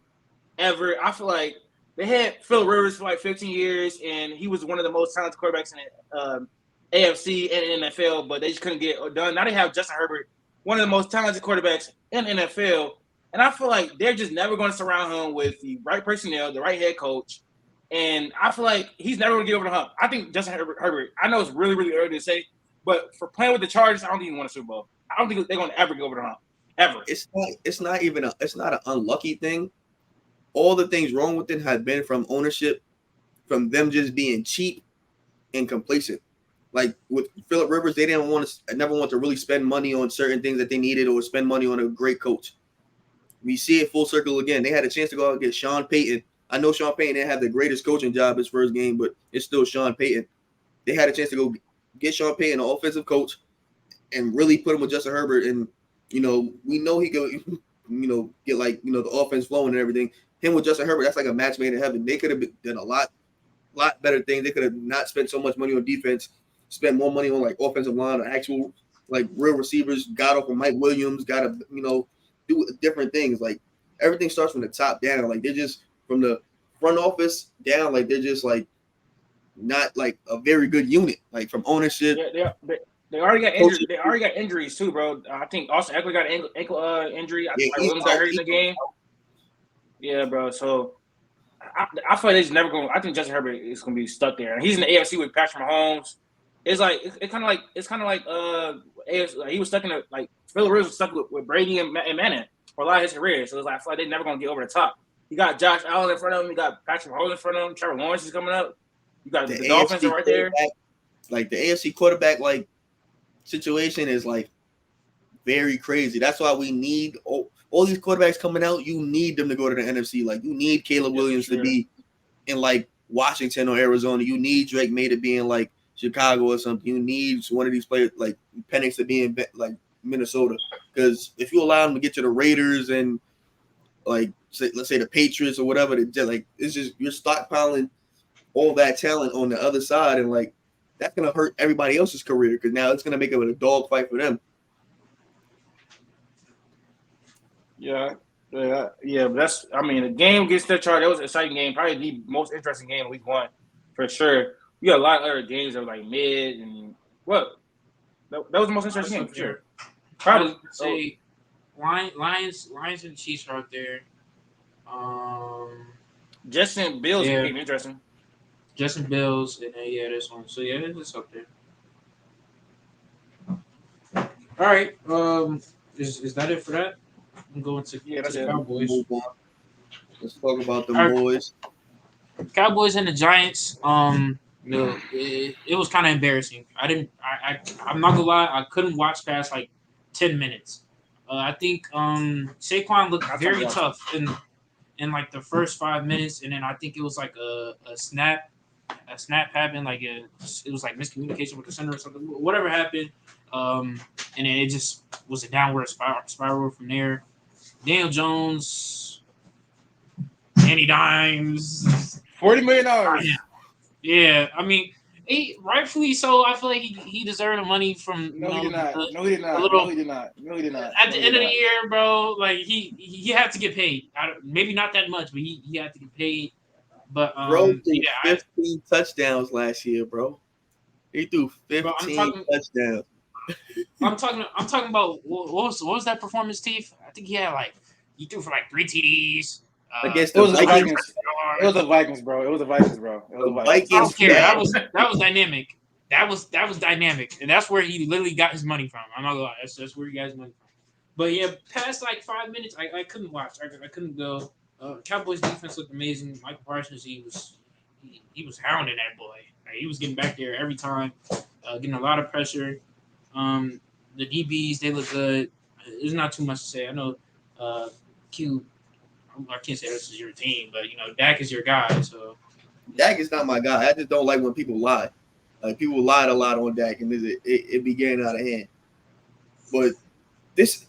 ever. I feel like they had Phillip Rivers for like 15 years, and he was one of the most talented quarterbacks in the AFC and NFL, but they just couldn't get it done. Now they have Justin Herbert, one of the most talented quarterbacks in NFL, and I feel like they're just never going to surround him with the right personnel, the right head coach, and I feel like he's never going to get over the hump. I think Justin Herbert, I know it's really, really early to say, but for playing with the Chargers, I don't think he won a Super Bowl. I don't think they're going to ever get over the hump, ever. It's not an unlucky thing. All the things wrong with it have been from ownership, from them just being cheap and complacent. Like with Phillip Rivers, they never want to really spend money on certain things that they needed or spend money on a great coach. We see it full circle again. They had a chance to go out and get Sean Payton. I know Sean Payton didn't have the greatest coaching job his first game, but it's still Sean Payton. They had a chance to go get Sean Payton, an offensive coach, and really put him with Justin Herbert. And, we know he could, get the offense flowing and everything. Him with Justin Herbert, that's like a match made in heaven. They could have done a lot better things. They could have not spent so much money on defense, spent more money on like offensive line or actual like real receivers, got off of Mike Williams, got to, do different things. Like everything starts from the top down. Like they're just from the front office down, like they're just like not like a very good unit, like from ownership. Yeah, they already got injured. They already got injuries too, bro. I think Austin Eckler got an ankle injury. I think Williams got hurt in the game. Yeah, bro. So I feel like they're never going. I think Justin Herbert is going to be stuck there. And he's in the AFC with Patrick Mahomes. it's like he was stuck in like Phil Rivers was stuck with Brady and Manning for a lot of his career. So it's like I feel like they're never gonna get over the top. You got Josh Allen in front of him. You got Patrick Mahomes in front of him. Trevor Lawrence is coming up. You got the Dolphins right there. Like the AFC quarterback like situation is like very crazy. That's why we need all these quarterbacks coming out. You need them to go to the NFC. Like you need Caleb Williams to be in like Washington or Arizona. You need Drake May to be in like Chicago or something. You need one of these players like Penix to be in like Minnesota. Because if you allow them to get to the Raiders and like let's say the Patriots or whatever, like it's just you're stockpiling all that talent on the other side, and like that's gonna hurt everybody else's career because now it's gonna make it a dog fight for them. Yeah. But that's the game against the Chargers. That was an exciting game, probably the most interesting game of week 1 for sure. We got a lot of other games that were like mid and what. That was the most interesting game for sure. Probably say Lions and Chiefs are out there. Justin Bills game interesting. Justin Bills and this one. So it's up there. All right. Is that it for that? I'm going to the Cowboys. Let's talk about the boys. Cowboys and the Giants. It was kind of embarrassing. I'm not gonna lie. I couldn't watch past like 10 minutes. I think Saquon looked very tough in like the first 5 minutes, and then I think it was like a snap happened. Like it was like miscommunication with the center or something. Whatever happened, and then it just was a downward spiral from there. Daniel Jones, Danny Dimes, $40 million. Yeah, I mean, rightfully so. I feel like he deserved the money from. No, he did not. No, he did not. At the end of the year, bro, like he had to get paid. Maybe not that much, but he had to get paid. But bro threw 15 touchdowns last year, bro. He threw 15 touchdowns. I'm talking about what was that performance, Steve? I think he threw for like 3 TDs. Against the Vikings. It was the Vikings, bro. It was the Vikings. I don't care. That was dynamic. That was dynamic, and that's where he literally got his money from. I'm not gonna lie. That's where he got his money from. But yeah, past like 5 minutes, I couldn't watch. I couldn't go. Cowboys defense looked amazing. Michael Parsons, he was hounding that boy. Like, he was getting back there every time, getting a lot of pressure. The DBs, they look good. There's not too much to say. I know Q. I can't say this is your team, but Dak is your guy. So Dak is not my guy. I just don't like when people lie. Like people lied a lot on Dak, and it be getting out of hand. But this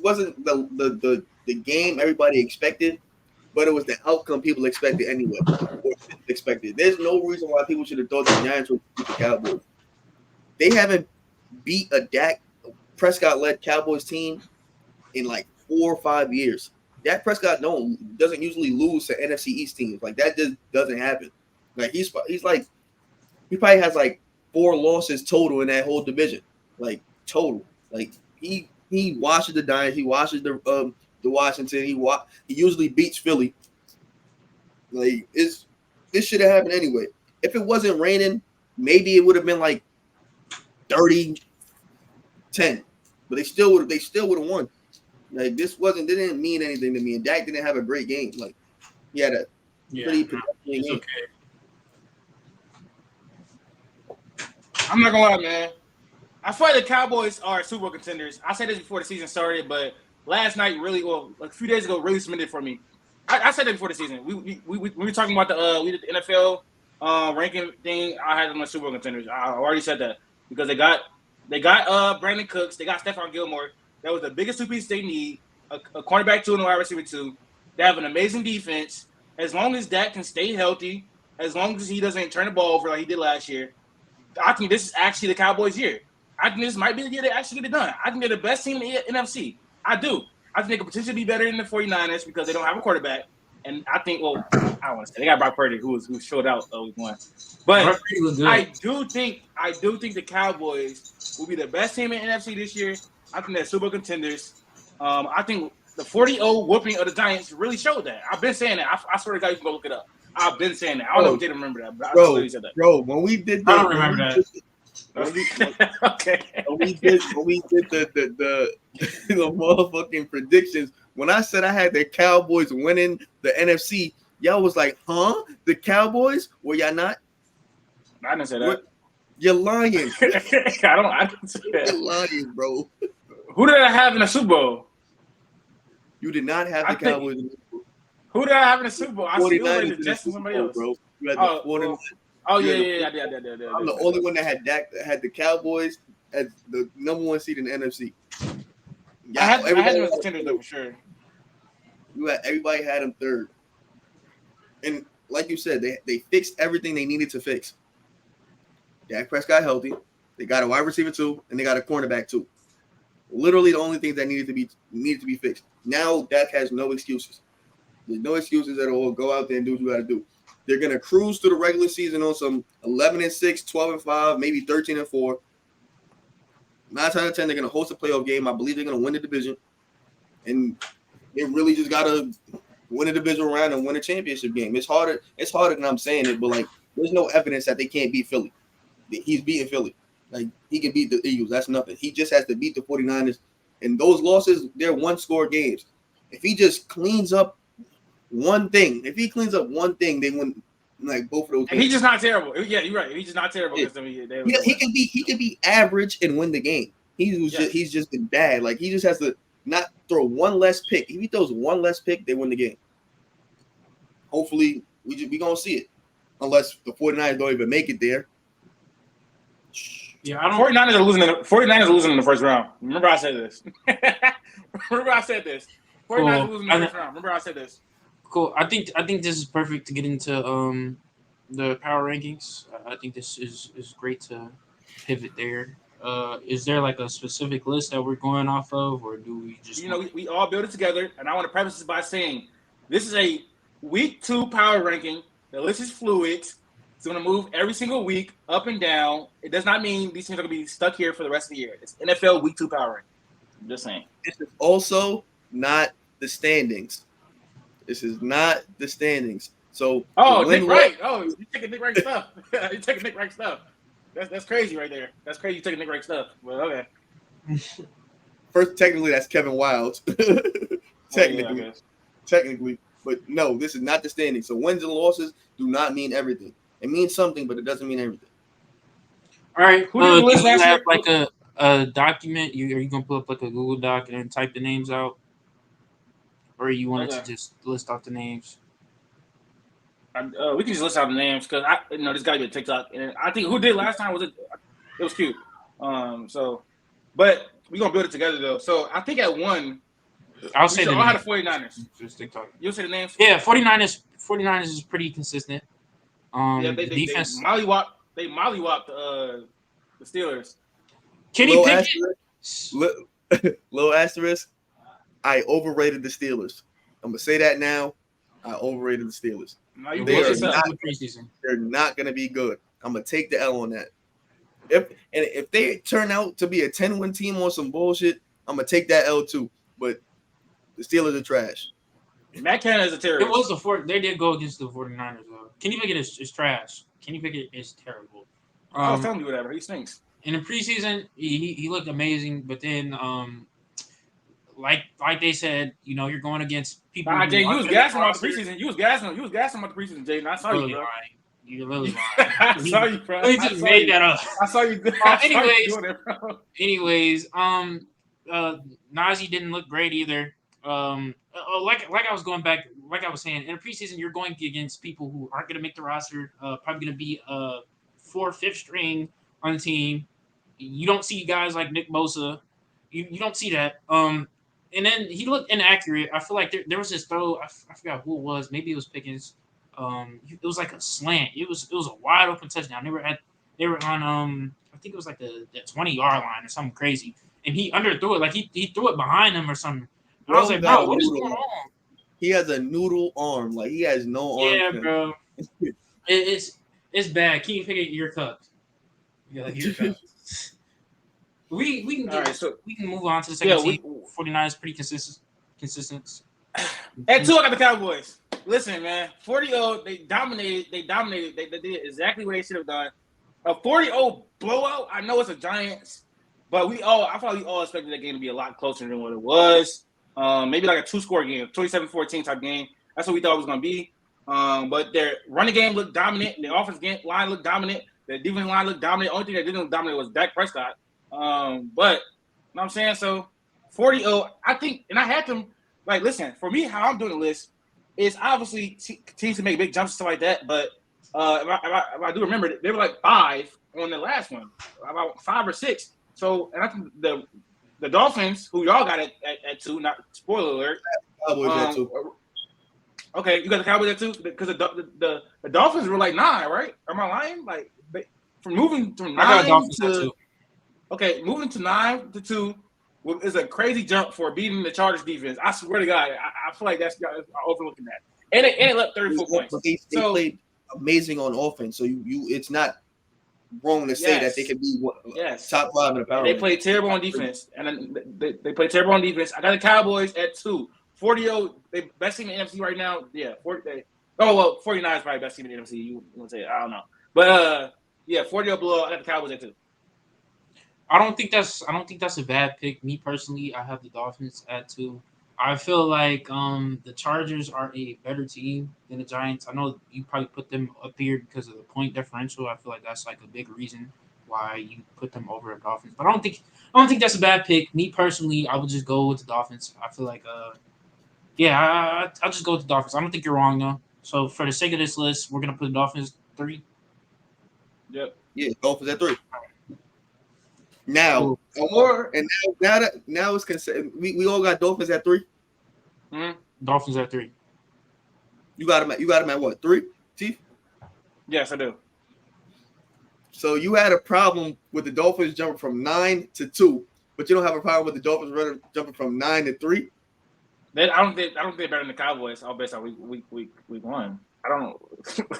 wasn't the game everybody expected, but it was the outcome people expected anyway. Or expected. There's no reason why people should have thought the Giants would beat the Cowboys. They haven't beat a Dak Prescott-led Cowboys team in like 4 or 5 years. Dak Prescott doesn't usually lose to NFC East teams. Like that just doesn't happen. Like he's like he probably has like 4 losses total in that whole division. Like total. Like he washes the Giants, he washes the Washington, he usually beats Philly. Like this should have happened anyway. If it wasn't raining, maybe it would have been like 30-10. But they still would have won. Like they didn't mean anything to me, and Dak didn't have a great game. Like he had a pretty game. Okay. I'm not gonna lie, man. I feel like the Cowboys are Super Bowl contenders. I said this before the season started, but last night like a few days ago, really cemented for me. I said that before the season. We were talking about we did the NFL ranking thing. I had them as Super Bowl contenders. I already said that because they got Brandon Cooks, they got Stephon Gilmore. That was the biggest 2 pieces they need. A cornerback 2 and a wide receiver 2. They have an amazing defense. As long as Dak can stay healthy, as long as he doesn't turn the ball over like he did last year, I think this is actually the Cowboys' year. I think this might be the year they actually get it done. I think they're the best team in the NFC. I do. I think they could potentially be better than the 49ers because they don't have a quarterback. And I think, I don't want to say they got Brock Purdy who showed out week 1. But I do think the Cowboys will be the best team in the NFC this year. I think they're Super Bowl contenders. I think the 40-0 whooping of the Giants really showed that. I've been saying that. I swear to God, you can go look it up. I've been saying that. I don't know if they remember that, but I Bro, literally said that. bro, when we did I don't remember that. Okay. When we did the motherfucking predictions, when I said I had the Cowboys winning the NFC, y'all was like, huh? The Cowboys? Were y'all not? I didn't say that. What? You're lying. I didn't say that. You're lying, bro. Who did I have in the Super Bowl? You did not have the Cowboys in the Super Bowl. Who did I have in the Super Bowl? I see you like the 49ers in Jets the and somebody Super else. Bowl, bro. You had the 49ers. Oh yeah, I did. I'm the only one that had the Cowboys as the number one seed in the NFC. I had them as contenders though for sure. Everybody had them third, and like you said, they fixed everything they needed to fix. Dak Prescott healthy, they got a wide receiver too, and they got a cornerback too. Literally the only things that needed to be fixed. Now Dak has no excuses. There's no excuses at all. Go out there and do what you got to do. They're gonna cruise through the regular season on some 11-6, 12-5, maybe 13-4. 9 times out of 10, they're gonna host a playoff game. I believe they're gonna win the division, and they really just gotta win a division round and win a championship game. It's harder than I'm saying it, but like, there's no evidence that they can't beat Philly. He's beating Philly. Like, he can beat the Eagles. That's nothing. He just has to beat the 49ers. And those losses, they're one-score games. If he just cleans up one thing, they win like both of those games. He's just not terrible. Yeah, you're right. He's just not terrible. Yeah. He can be average and win the game. He's just been bad. Like, he just has to not throw one less pick. If he throws one less pick, they win the game. Hopefully, we gonna see it. Unless the 49ers don't even make it there. Yeah, 49ers are losing in the first round. Remember I said this. 49ers are losing in the first round. Remember I said this. Cool. I think this is perfect to get into the power rankings. I think this is great to pivot there. Is there like a specific list that we're going off of, or do we just we all build it together? And I want to preface this by saying this is a week 2 power ranking. The list is fluid. It's going to move every single week, up and down. It does not mean these teams are going to be stuck here for the rest of the year. It's NFL Week 2 power ranking. I'm just saying. This is also not the standings. So, Nick Wright. Oh, you taking Nick Wright stuff. You taking Nick Wright stuff. That's crazy right there. That's crazy. You taking Nick Wright stuff. Well, okay. First, technically, that's Kevin Wildes. Technically, but no, this is not the standings. So wins and losses do not mean everything. It means something, but it doesn't mean everything. All right. Do you have like a document? Are you gonna put up like a Google Doc and then type the names out, or you want to just list off the names? We can just list out the names because there's got to be a TikTok, and I think who did last time was it was cute. But we're gonna build it together though. So I think at 1, I'll say the names. The 49ers. Just TikTok. You'll say the names. Yeah, 49ers is pretty consistent. They defense. They mollywopped the Steelers. Kenny Pickett. Little asterisk. I overrated the Steelers. I'm gonna say that now. I overrated the Steelers. No, they're not gonna be good. I'm gonna take the L on that. If they turn out to be a 10-win team on some bullshit, I'm gonna take that L too. But the Steelers are trash. Matt Canada is a terrorist. It was they did go against the 49ers though. Kenny Pickett is trash. Kenny Pickett is terrible. I was telling you whatever. He stinks. In the preseason, he looked amazing, but then like they said, you're going against people. Jay, you was gassing about the preseason. You was gassing about the preseason, Jay. I saw you, bro. You're really lying. I saw you, bro. He just made that up. I saw you. Anyways, Najee didn't look great either. Like I was going back, like I was saying, in the preseason, you're going against people who aren't going to make the roster. Probably going to be 4th, 5th string on the team. You don't see guys like Nick Bosa. You don't see that. And then he looked inaccurate. I feel like there was this throw. I forgot who it was. Maybe it was Pickens. It was like a slant. It was a wide open touchdown. They were on I think it was like the 20-yard line or something crazy. And he underthrew it. Like he threw it behind him or something. And I was like, bro, what is going on? He has a noodle arm. Like, he has no arm. Yeah, bro. It's bad. Kenny Pickett, you're cooked. Yeah, like you're cooked. We can move on to the second team. 49 is pretty consistent. At 2, I got the Cowboys. Listen, man. 40-0, they dominated. They did exactly what they should have done. A 40-0 blowout. I know it's a Giants, but I thought we all expected that game to be a lot closer than what it was. Maybe like a 2-score game, 27-14 type game. That's what we thought it was going to be. But their running game looked dominant. Their offensive line looked dominant. Their defensive line looked dominant. The only thing that didn't look dominant was Dak Prescott. But you know what I'm saying? So 40-0, I think, and I had them, like, listen, for me, how I'm doing the list is obviously teams to make big jumps and stuff like that. But if I do remember, they were like 5 on the last one, about 5 or 6. So, and I think the Dolphins, who y'all got at 2, not spoiler alert. Cowboys at 2. Okay, you got the Cowboys at 2 because the Dolphins were like 9, right? Am I lying? Like from moving from 9 to moving to 9 to 2 is a crazy jump for beating the Chargers defense. I swear to God, I feel like that's overlooking that. And it left 34 points. They played amazing on offense, so you it's not wrong to say that they can be top 5 in the power. They played terrible on defense, and they played terrible on defense. I got the Cowboys at 2. 40-0, they best team in the NFC right now. Yeah, 49 is probably best team in the NFC. You want to say I don't know, but 40-0 below. I got the Cowboys at 2. I don't think that's a bad pick. Me personally, I have the Dolphins at 2. I feel like the Chargers are a better team than the Giants. I know you probably put them up here because of the point differential. I feel like that's like a big reason why you put them over the Dolphins. But I don't think that's a bad pick. Me personally, I would just go with the Dolphins. I feel like I'll just go with the Dolphins. I don't think you're wrong though. So for the sake of this list, we're gonna put the Dolphins 3. Yep. Yeah, Dolphins at 3. Now, now it's considered. We all got Dolphins at 3. Mm-hmm. Dolphins at 3. You got them at what? 3, Chief? Yes, I do. So you had a problem with the Dolphins jumping from 9 to 2, but you don't have a problem with the Dolphins jumping from 9 to 3. I don't think they're better than the Cowboys. All based on week 1. I don't know.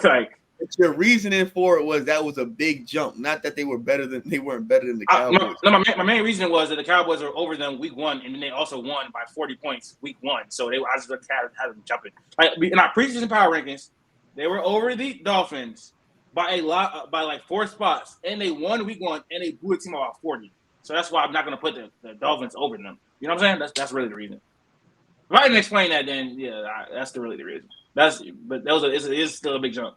Like. Your reasoning for it was that was a big jump, not that they weren't better than the Cowboys. My main reason was that the Cowboys were over them week 1, and then they also won by 40 points week 1. So I just had them jumping. Like in our preseason power rankings, they were over the Dolphins by like 4 spots, and they won week 1, and they blew a team about 40. So that's why I'm not going to put the Dolphins over them. You know what I'm saying? That's really the reason. If I didn't explain that, then that's really the reason. It is still a big jump.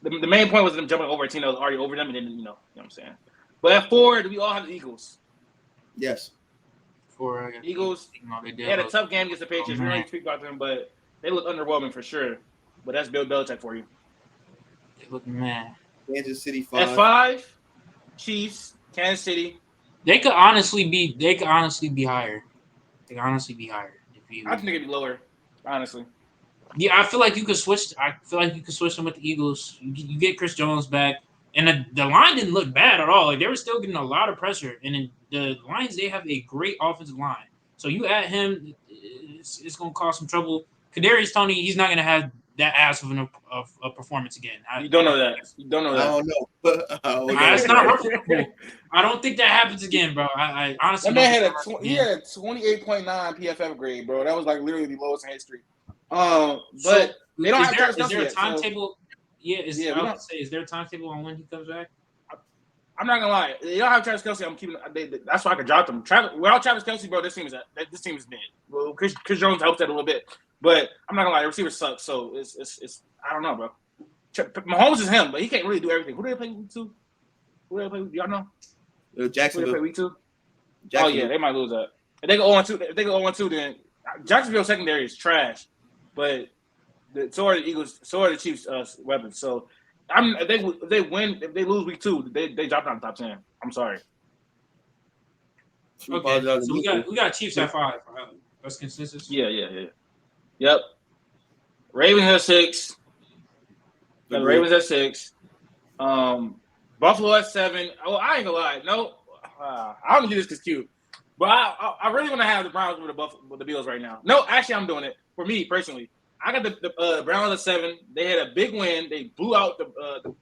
The main point was them jumping over a team that was already over them, and then you know what I'm saying. But at 4, do we all have the Eagles? Yes. 4 Eagles. They had a tough game against the Patriots. We don't speak about them, but they look underwhelming for sure. But that's Bill Belichick for you. They look mad. Kansas City 5. At 5, Chiefs, Kansas City. They could honestly be higher. They could honestly be higher. I think they could be lower, honestly. Yeah, I feel like you could switch. Them with the Eagles. You get Chris Jones back, and the line didn't look bad at all. Like they were still getting a lot of pressure, and in the Lions they have a great offensive line. So you add him, it's going to cause some trouble. Kadarius Toney, he's not going to have that ass of a performance again. You don't know that. I don't know. That's not replicable. I don't think that happens again, bro. I honestly. That man had a 28.9 PFF grade, bro. That was like literally the lowest in history. But they don't have Travis Kelce. Is there a timetable? Is there a timetable on when he comes back? I'm not gonna lie. They don't have Travis Kelce. I'm keeping. That's why I could drop them. Without Travis Kelce, bro, this team is dead. Well, Chris Jones helps that a little bit, but I'm not gonna lie. The receivers suck. So it's I don't know, bro. Mahomes is him, but he can't really do everything. Who do they play week 2? Who do they play? Y'all know? Jacksonville. Who do they play week 2? Oh yeah, they might lose that. If they go 0-2, then Jacksonville secondary is trash. But so are the Eagles, so are the Chiefs' weapons. So if they win, if they lose week 2, they drop down the top 10. I'm sorry. Okay, so we got Chiefs at 5. That's consensus. Yeah. Yep. Ravens at 6. The Ravens at 6. Buffalo at 7. Oh, I ain't gonna lie. No, I'm gonna do this because cute. But I really want to have the Browns with the Bills right now. No, actually, I'm doing it. For me personally, I got the Browns at 7. They had a big win. They blew out the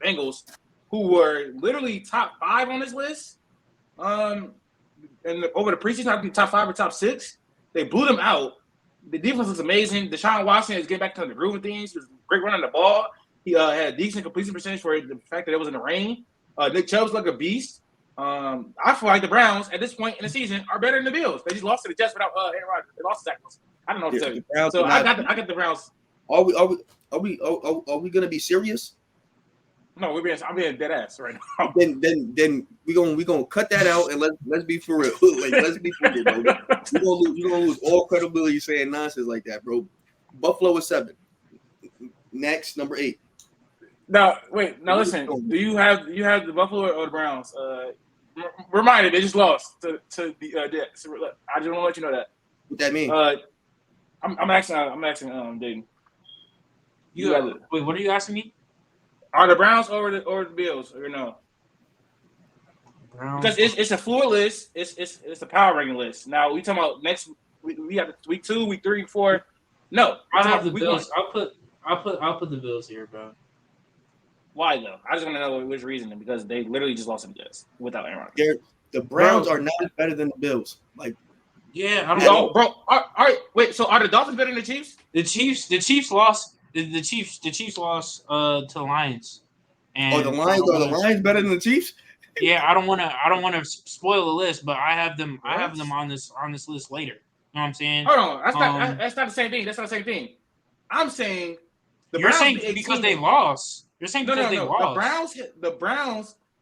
Bengals, who were literally top 5 on this list. And over the preseason, I think top 5 or top 6. They blew them out. The defense looks amazing. Deshaun Watson is getting back to the groove of things. He was great running the ball. He had a decent completion percentage for the fact that it was in the rain. Nick Chubb's like a beast. I feel like the Browns at this point in the season are better than the Bills. They just lost to the Jets without Aaron Rodgers. They lost to Zach Wilson. I don't know what to tell you. So I got the Browns. Are we gonna be serious? No, I'm being dead ass right now. Then we gonna cut that out and let's be for real. Like let's be for real, bro. You're gonna lose all credibility saying nonsense like that, bro. Buffalo is 7. Next, number 8. Now listen. Do you have the Buffalo or the Browns? Reminder, they just lost to the Jets. I just want to let you know that. What that mean? I'm asking Dayton. Wait, what are you asking me? Are the Browns over the Bills or no? Browns. Because it's a full list. It's a power ranking list. Now we talking about next. We have week 2, week 3, 4. No, I have the Bills. I'll put the Bills here, bro. Why though? I just want to know which reason. Because they literally just lost to the Jets without Aaron Rodgers. The Browns are not better than the Bills. Like, yeah, I don't know, bro. All right, wait. So are the Dolphins better than the Chiefs? The Chiefs lost. The Chiefs lost to the Lions. And the Lions better than the Chiefs? Yeah, I don't want to spoil the list, but I have them on this list later. You know what I'm saying? Hold on, that's not the same thing. That's not the same thing. I'm saying you're saying because they lost. You're saying because they lost. The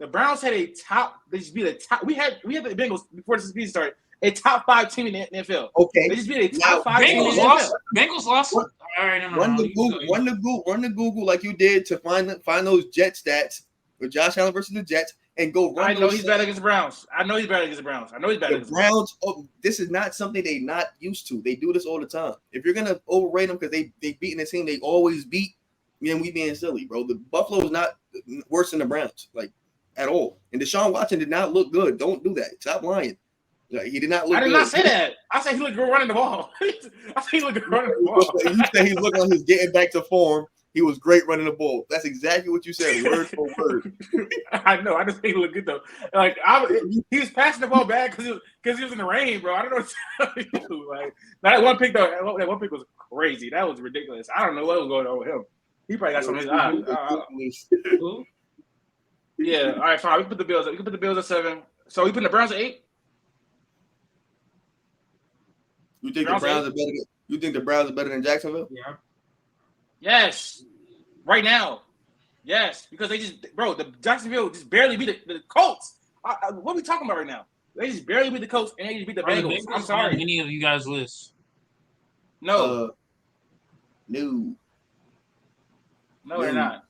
Browns had a top. They just beat a top. We had the Bengals before the season started. A top 5 team in the NFL. Okay, they just beat a top 5 team in the NFL. NFL. Bengals lost. All right, run the Google like you did to find those Jet stats with Josh Allen versus the Jets and go run. I know he's better against the Browns. The Browns. Oh, this is not something they're not used to. They do this all the time. If you're gonna overrate them because they beaten the team they always beat, then we being silly, bro. The Buffalo is not worse than the Browns, like at all. And Deshaun Watson did not look good. Don't do that. Stop lying. Like, he did not look good. I did not say that. I said he looked good running the ball. I said he looked good running the ball. You said he looked like he's getting back to form. He was great running the ball. That's exactly what you said, word for word. I know. I just think he looked good though. Like he was passing the ball back because he was in the rain, bro. I don't know what to tell you. Like that one pick though. That one pick was crazy. That was ridiculous. I don't know what was going on with him. He probably got something in his eye. Yeah. All right. Fine. We can put the Bills at 7. So we put the Browns at 8. You think the Browns are better? You think the Browns are better than Jacksonville? Yeah. Yes. Right now. Yes. Because the Jacksonville just barely beat the Colts. What are we talking about right now? They just barely beat the Colts and they just beat the Bengals. I'm sorry. Any of you guys' lists? No. No, they're not.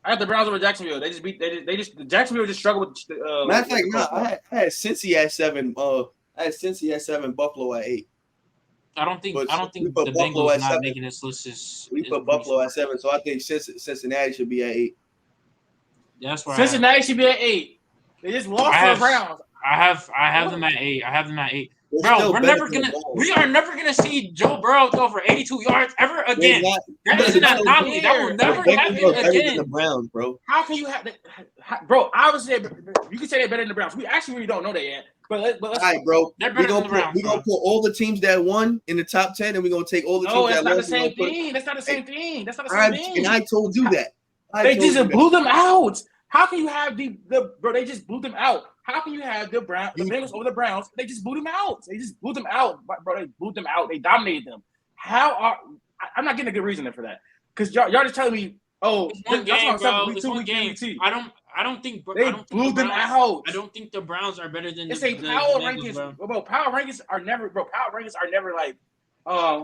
I had the Browns over Jacksonville. Jacksonville just struggled with the matter of fact, no, I had Cincy at 7. I had Cincy at 7, Buffalo at 8. I don't think the Bengals not making this list is. We put Buffalo at 7, so I think Cincinnati should be at 8. That's why Cincinnati should be at 8. They just lost to the Browns. I have them at 8. Bro, we are never gonna see Joe Burrow throw for 82 yards ever again. That is an anomaly. That will never happen again. The Browns, bro. How can you have that? Bro, obviously, you can say they're better than the Browns. We actually really don't know that yet. But let's all right, bro. We're gonna put all the teams that won in the top 10, and we're gonna take all the teams that lost. That's not the same thing. And I told you that. They just blew them out. How can you have the bro? They just blew them out. How can you have the Bengals over the Browns? They just blew them out. Bro. They blew them out. They dominated them. I'm not getting a good reasoning for that because y'all just telling me, oh, it's one game. I don't think they blew them out. I don't think the Browns are better than it's a power rankings. Bro, power rankings are never like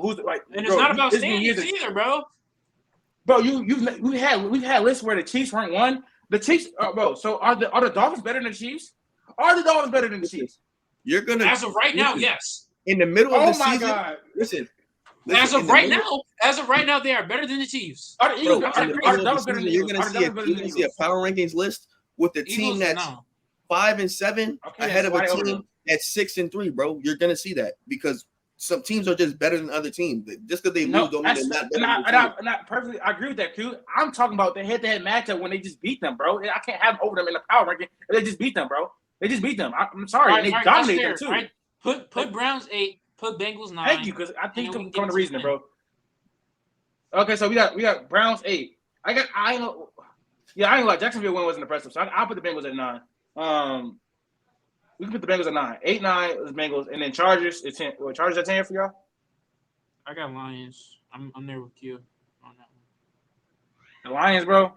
who's like. And it's not about standings either, bro. Bro, we've had lists where the Chiefs ranked 1. The Chiefs, bro. So are the Dolphins better than the Chiefs? Are the Dolphins better than the Chiefs? You're gonna as of right now, yes. In the middle of the season, God. Listen, as of right now, they are better than the Chiefs. Are the Eagles better than the Eagles? You're gonna see a power rankings list with the team that's 5 and 7 ahead of a team that's 6 and 3, bro. You're gonna see that because some teams are just better than other teams. Just because they lose don't mean they're not better. I agree with that, Q. I'm talking about the head-to-head matchup when they just beat them, bro. I can't have them over them in the power ranking. They just beat them, bro. They just beat them. I'm sorry. They dominated them too. Put Browns 8. Put Bengals 9. Thank you, because I think and then we you can come get to into reasoning, 10. bro. Okay, so we got Browns 8. I ain't know. Yeah, I ain't like Jacksonville win wasn't impressive, so I'll put the Bengals at 9. We can put the Bengals at 9. 8, 9 is Bengals, and then Chargers is 10. Well, Chargers at 10 for y'all. I got Lions. I'm there with you on that The Lions, bro.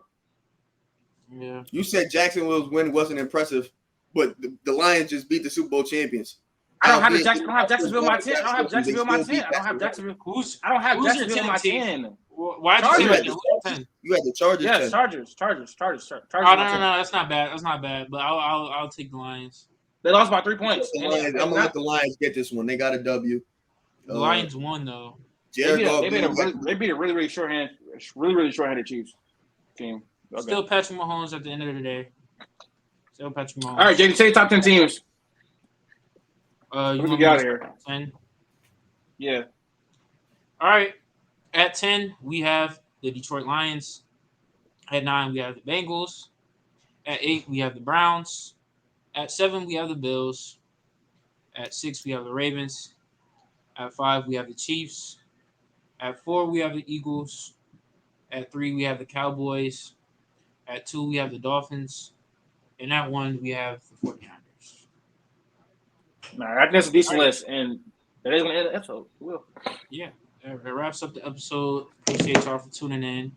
one. Yeah. You said Jacksonville's win wasn't impressive, but the Lions just beat the Super Bowl champions. I don't have Jacksonville my 10. I don't have Jacksonville my 10. I don't have Jacksonville. Who's your Jacksonville 10 my team? 10? Why'd you Chargers. say You that? had, 10? You had the Chargers. Yes, 10. Chargers. Oh my no, 10. that's not bad. That's not bad. But I'll take the Lions. They lost by 3 points. I'm gonna let the Lions get this one. They got a W. The Lions won though. They beat a really short-handed Chiefs team. Okay. Still Patrick Mahomes at the end of the day. Still Patrick Mahomes. All right, JD, say top 10 teams. You Let me want get out of me to here. 10? Yeah. All right. At 10, we have the Detroit Lions. At 9, we have the Bengals. At 8, we have the Browns. At 7, we have the Bills. At 6, we have the Ravens. At 5, we have the Chiefs. At 4, we have the Eagles. At 3, we have the Cowboys. At 2, we have the Dolphins. And at 1, we have the 49ers. All right, I think that's a decent list, and that is going to end the episode. Will. Yeah, that wraps up the episode. Appreciate y'all for tuning in.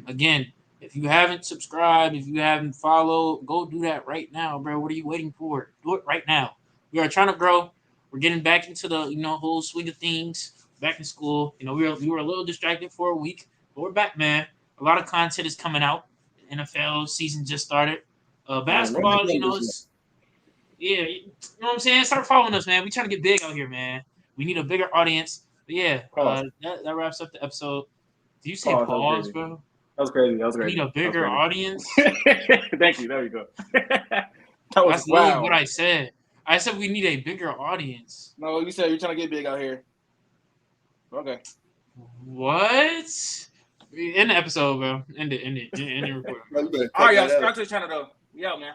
Again, if you haven't subscribed, if you haven't followed, go do that right now, bro. What are you waiting for? Do it right now. We are trying to grow. We're getting back into the whole swing of things. Back in school, we were a little distracted for a week, but we're back, man. A lot of content is coming out. The NFL season just started. Basketball, it's yeah, you know what I'm saying? Start following us, man. We trying to get big out here, man. We need a bigger audience. But yeah, that wraps up the episode. Did you say pause, bro? That was crazy. We need a bigger audience. Thank you. There you go. That's literally what I said. I said we need a bigger audience. No, you said you're trying to get big out here. Okay. What? End the episode, bro. End it. End the recording. All right, y'all. Subscribe to the channel, though. We out, man.